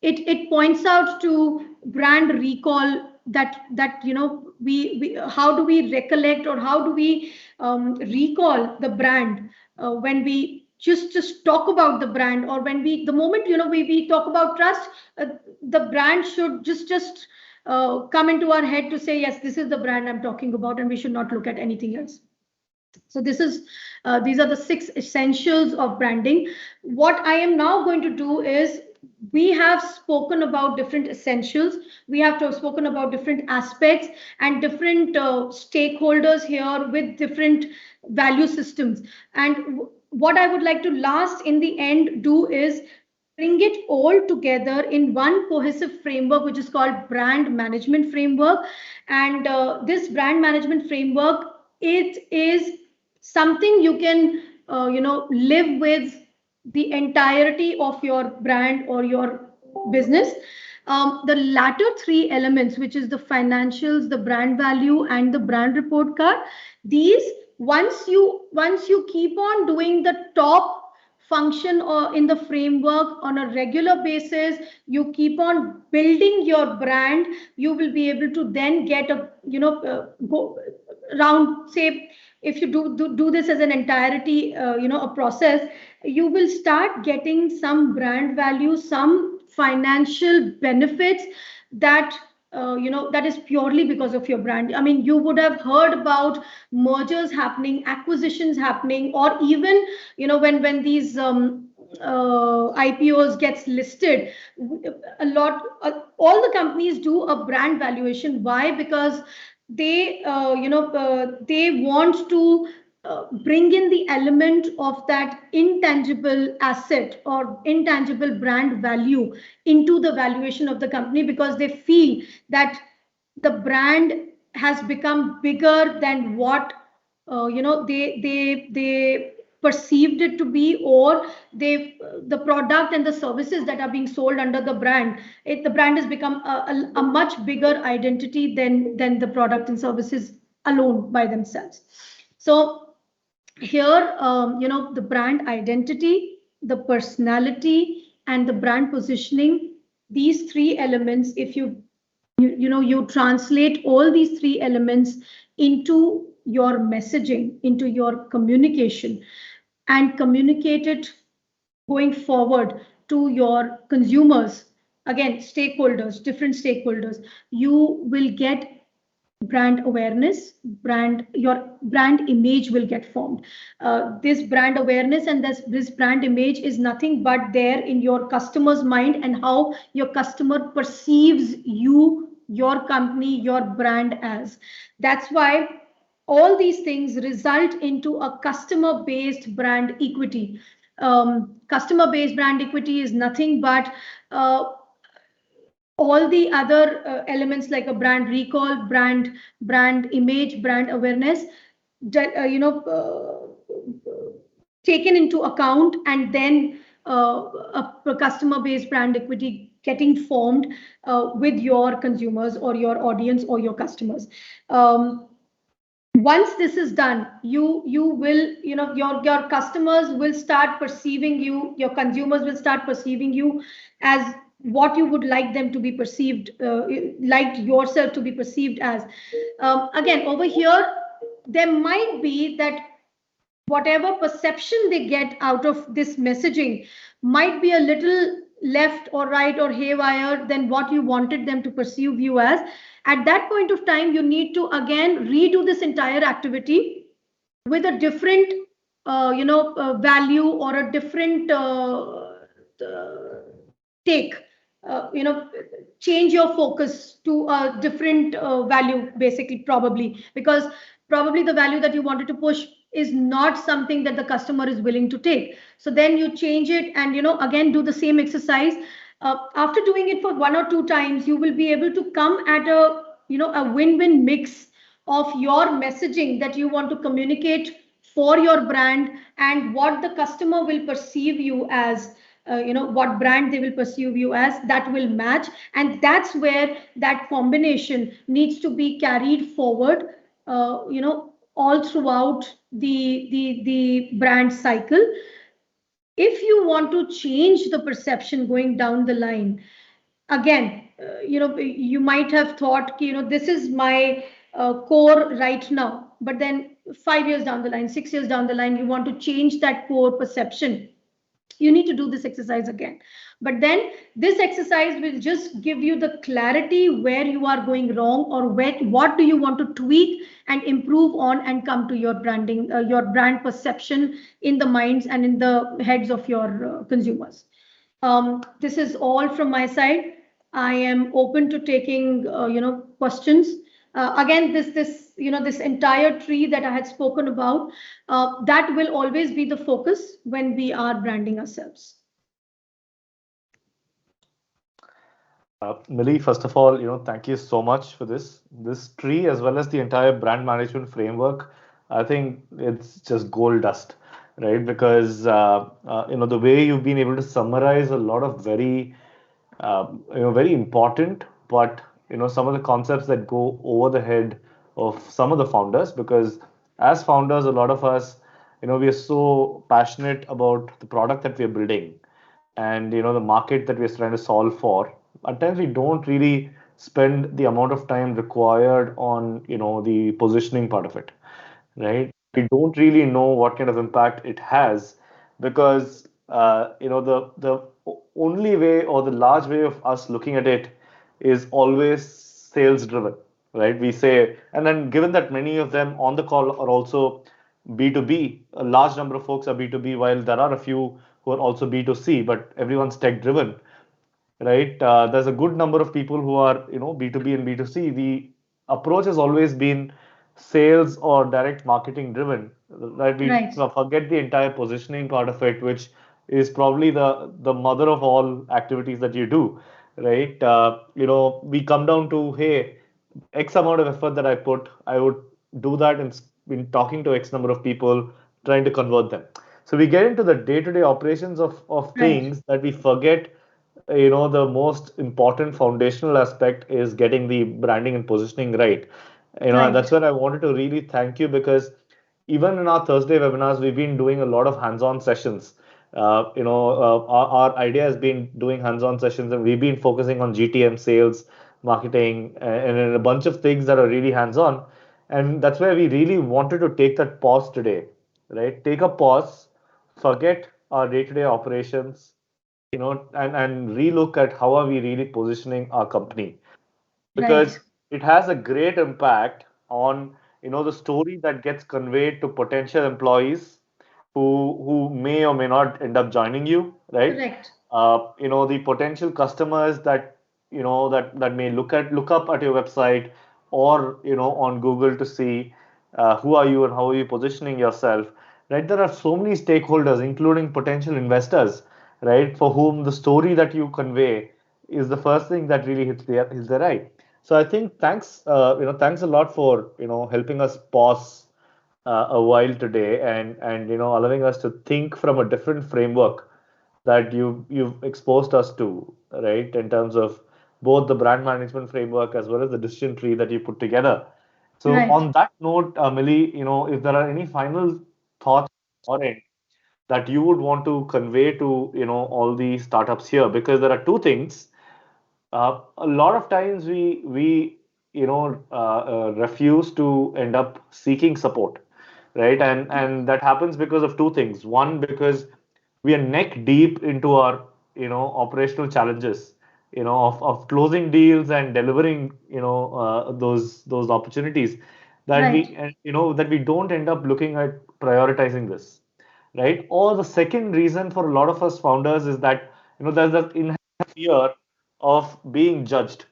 Speaker 1: it points out to brand recall, that we how do we recollect, or how do we recall the brand when we just talk about the brand, or when we the moment we talk about trust, the brand should just come into our head to say, yes, this is the brand I'm talking about, and we should not look at anything else. So these are the 6 essentials of branding. What I am now going to do is, we have spoken about different essentials, we have spoken about different aspects and different stakeholders here with different value systems. And what I would like to last in the end do is bring it all together in one cohesive framework, which is called brand management framework. And this brand management framework, it is something you can live with the entirety of your brand or your business. The latter 3 elements, which is the financials, the brand value, and the brand report card, these, once you keep on doing the top function or in the framework on a regular basis, you keep on building your brand, you will be able to then get a go around, say, if you do this as an entirety, a process, you will start getting some brand value, some financial benefits that that is purely because of your brand. I mean, you would have heard about mergers happening, acquisitions happening, or even when these IPOs gets listed, all the companies do a brand valuation. Why? Because they want to bring in the element of that intangible asset or intangible brand value into the valuation of the company, because they feel that the brand has become bigger than what they perceived it to be, or the product and the services that are being sold under the brand, the brand has become a much bigger identity than the product and services alone by themselves. So here, the brand identity, the personality, and the brand positioning, these 3 elements, if you translate all these 3 elements into your messaging, into your communication, and communicate it going forward to your consumers, again, stakeholders, different stakeholders, you will get brand awareness, your brand image will get formed. This brand awareness and this brand image is nothing but there in your customer's mind, and how your customer perceives you, your company, your brand as. That's why all these things result into a customer based brand equity. Customer based brand equity is nothing but all the other elements like a brand recall, brand image, brand awareness, you know, taken into account, and then a customer based brand equity getting formed with your consumers or your audience or your customers. Once this is done, you will, you know, your customers will start perceiving you, your consumers will start perceiving you as what you would like them to be perceived, like yourself to be perceived as. Again, over here there might be that whatever perception they get out of this messaging might be a little left or right or haywire than what you wanted them to perceive you as. At that point of time, you need to again redo this entire activity with a different value or a different take, you know, change your focus to a different value, basically, probably because probably the value that you wanted to push is not something that the customer is willing to take. So then you change it and, you know, again do the same exercise. After doing it for 1 or 2 times, you will be able to come at a, you know, a win-win mix of your messaging that you want to communicate for your brand and what the customer will perceive you as, you know, what brand they will perceive you as, that will match. And that's where that combination needs to be carried forward, you know, all throughout the brand cycle. If you want to change the perception going down the line, again, you know, you might have thought, you know, this is my core right now, but then 5 years down the line, 6 years down the line, you want to change that core perception, you need to do this exercise again. But then this exercise will just give you the clarity where you are going wrong, or what do you want to tweak and improve on, and come to your branding, your brand perception in the minds and in the heads of your consumers. This is all from my side. I am open to taking, you know, questions. Again, this you know, this entire tree that I had spoken about, that will always be the focus when we are branding ourselves.
Speaker 2: Millie, first of all, thank you so much for this tree as well as the entire brand management framework. I think it's just gold dust, right? Because the way you've been able to summarize a lot of very important, but some of the concepts that go over the head of some of the founders. Because as founders, a lot of us, we are so passionate about the product that we are building, and the market that we're trying to solve for. At times we don't really spend the amount of time required on the positioning part of it, right? We don't really know what kind of impact it has, because the only way, or the large way of us looking at it, is always sales driven, right? We say, and then given that many of them on the call are also B2B, a large number of folks are B2B, while there are a few who are also B2C, but everyone's tech driven, right? There's a good number of people who are, B2B and B2C. The approach has always been sales or direct marketing driven, right? We
Speaker 1: Right.
Speaker 2: forget the entire positioning part of it, which is probably the mother of all activities that you do, right? We come down to, hey, X amount of effort that I put, I would do that in talking to X number of people, trying to convert them. So we get into the day-to-day operations of
Speaker 1: Right.
Speaker 2: things that we forget. The most important foundational aspect is getting the branding and positioning right. And that's
Speaker 1: Right.
Speaker 2: where I wanted to really thank you, because even in our Thursday webinars, we've been doing a lot of hands-on sessions. Our idea has been doing hands-on sessions, and we've been focusing on GTM, sales, marketing, and a bunch of things that are really hands-on. And that's where we really wanted to take that pause today, right? Take a pause, forget our day-to-day operations, and relook at how are we really positioning our company, because
Speaker 1: Right.
Speaker 2: it has a great impact on the story that gets conveyed to potential employees who may or may not end up joining you, right?
Speaker 1: Correct.
Speaker 2: The potential customers that that may look up at your website, or on Google, to see who are you and how are you positioning yourself, right? There are so many stakeholders, including potential investors, right, for whom the story that you convey is the first thing that really hits the eye. So I think thanks a lot for helping us pause a while today, and allowing us to think from a different framework that you've exposed us to, right, in terms of both the brand management framework as well as the decision tree that you put together. So
Speaker 1: Right.
Speaker 2: on that note, Millie, if there are any final thoughts or end that you would want to convey to all the startups here, because there are two things. A lot of times we refuse to end up seeking support, right? And that happens because of two things. One, because we are neck deep into our operational challenges, of closing deals and delivering those opportunities, that
Speaker 1: Right.
Speaker 2: we don't end up looking at prioritizing this, right? Or the second reason for a lot of us founders is that there's that inherent fear of being judged,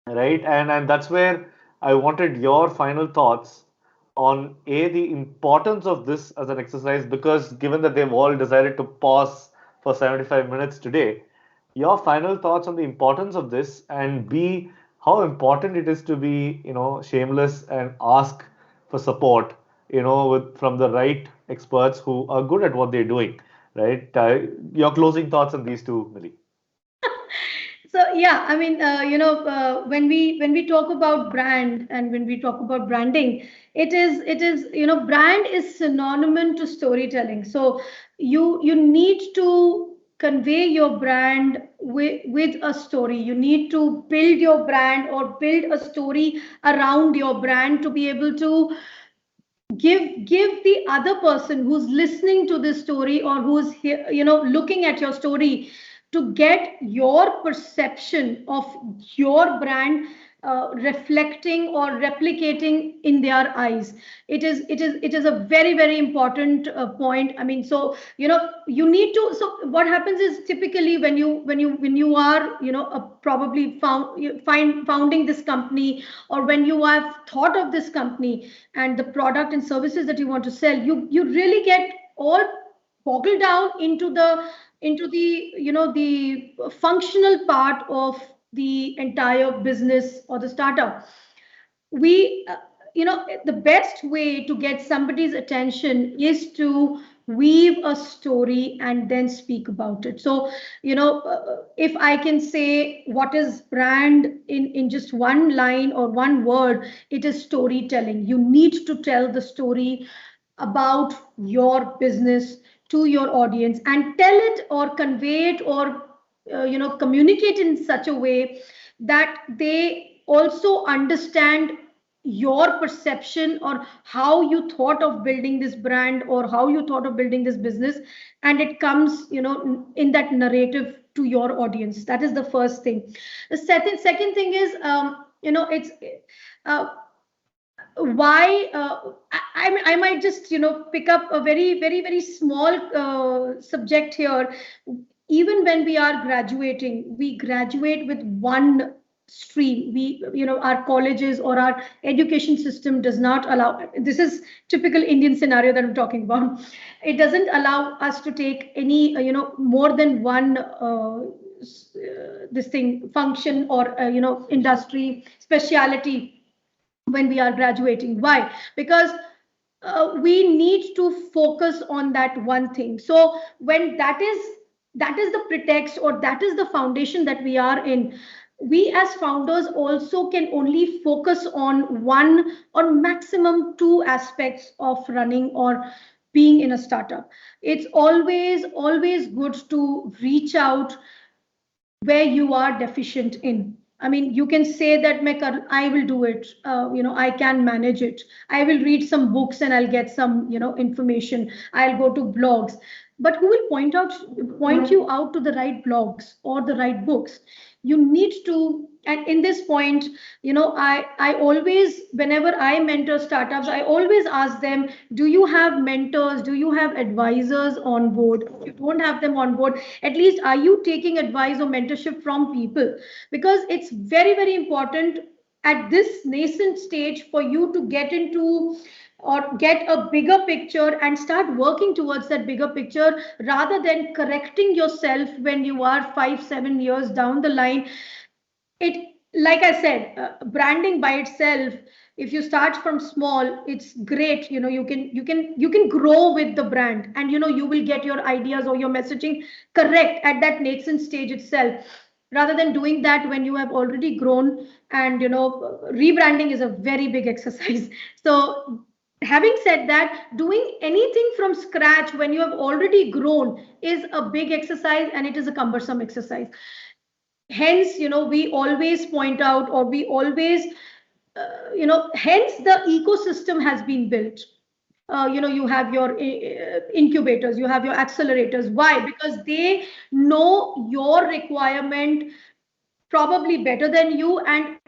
Speaker 2: right? And that's where I wanted your final thoughts on the importance of this as an exercise, because given that they've all decided to pause for 75 minutes today, your final thoughts on the importance of this, and b, how important it is to be shameless and ask for support, from the right experts who are good at what they're doing, right? Your closing thoughts on these two, Millie.
Speaker 1: So yeah, I mean, when we talk about brand and when we talk about branding, it is brand is synonymous to storytelling. So you need to convey your brand with a story. You need to build your brand or build a story around your brand to be able to give the other person who's listening to this story or who's here, looking at your story, to get your perception of your brand reflecting or replicating in their eyes. It is a very, very important point. I mean, so you need to. So what happens is, typically when you are probably founding this company, or when you have thought of this company and the product and services that you want to sell, you really get all boggled down into the functional part of the entire business or the startup. We the best way to get somebody's attention is to weave a story and then speak about it. So if I can say what is brand in just one line or one word, it is storytelling. You need to tell the story about your business to your audience, and tell it or convey it or communicate in such a way that they also understand your perception or how you thought of building this brand or how you thought of building this business, and it comes in that narrative to your audience. That is the first thing. The second thing is, it's uh, why I might just pick up a very, very, very small subject here. Even when we are graduating, we graduate with one stream. We our colleges or our education system does not allow. This is typical Indian scenario that I'm talking about. It doesn't allow us to take any more than one this thing function or industry speciality when we are graduating. Why? Because we need to focus on that one thing. So when that is the pretext, or that is the foundation that we are in, we as founders also can only focus on one or maximum two aspects of running or being in a startup. It's always good to reach out where you are deficient in. I mean, you can say that I will do it. I can manage it. I will read some books and I'll get some, information. I'll go to blogs. But who will point you out to the right blogs or the right books? You need to, and in this point, I always, whenever I mentor startups, I always ask them, do you have mentors? Do you have advisors on board? If you don't have them on board, at least are you taking advice or mentorship from people? Because it's very, very important at this nascent stage for you to get into or get a bigger picture and start working towards that bigger picture rather than correcting yourself when you are 5, 7 years down the line. It, like I said, branding by itself, if you start from small, it's great. You can grow with the brand, and you will get your ideas or your messaging correct at that nascent stage itself, rather than doing that when you have already grown. And rebranding is a very big exercise. So having said that, doing anything from scratch when you have already grown is a big exercise, and it is a cumbersome exercise. Hence, we always point out, or we always hence the ecosystem has been built. You have your incubators, you have your accelerators. Why? Because they know your requirement probably better than you, and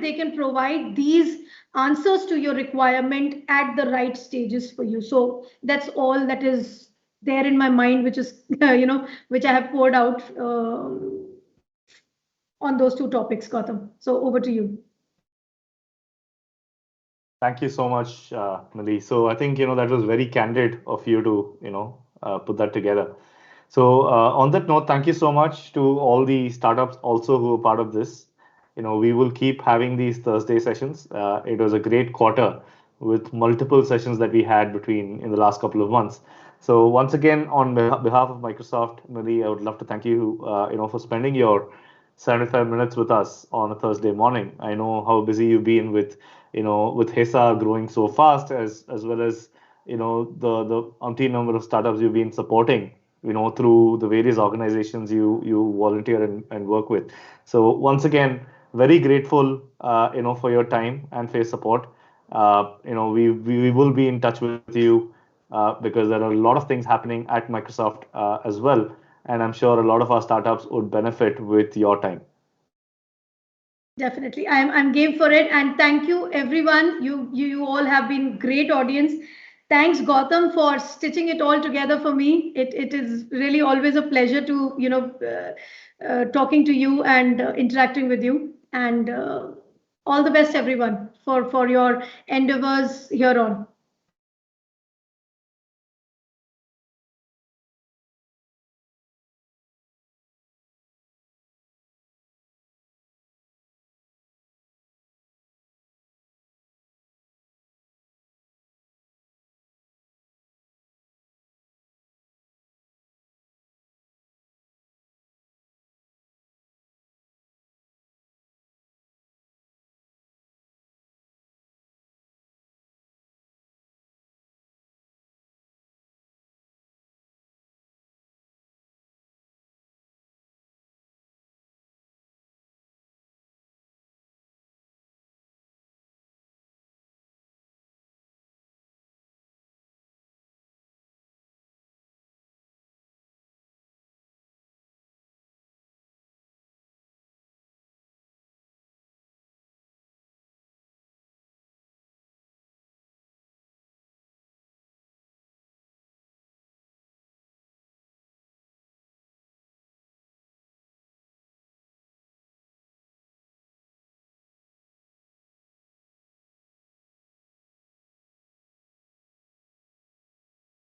Speaker 1: they can provide these answers to your requirement at the right stages for you. So that's all that is there in my mind, which is which I have poured out on those two topics, Gautam. So over to you.
Speaker 2: Thank you so much, Millie. So I think that was very candid of you to put that together. So on that note, thank you so much to all the startups also who are part of this. We will keep having these Thursday sessions. It was a great quarter with multiple sessions that we had between in the last couple of months. So once again, on behalf of Microsoft, Millie, I would love to thank you, for spending your 75 minutes with us on a Thursday morning. I know how busy you've been with HESA growing so fast, as well as the umpteen number of startups you've been supporting through the various organizations you volunteer and work with. So once again, very grateful for your time and for your support. We will be in touch with you because there are a lot of things happening at Microsoft as well, and I'm sure a lot of our startups would benefit with your time.
Speaker 1: Definitely, I'm game for it, and thank you everyone. You all have been great audience. Thanks, Gautam, for stitching it all together for me. It is really always a pleasure to talking to you and interacting with you. And all the best, everyone, for your endeavors here on.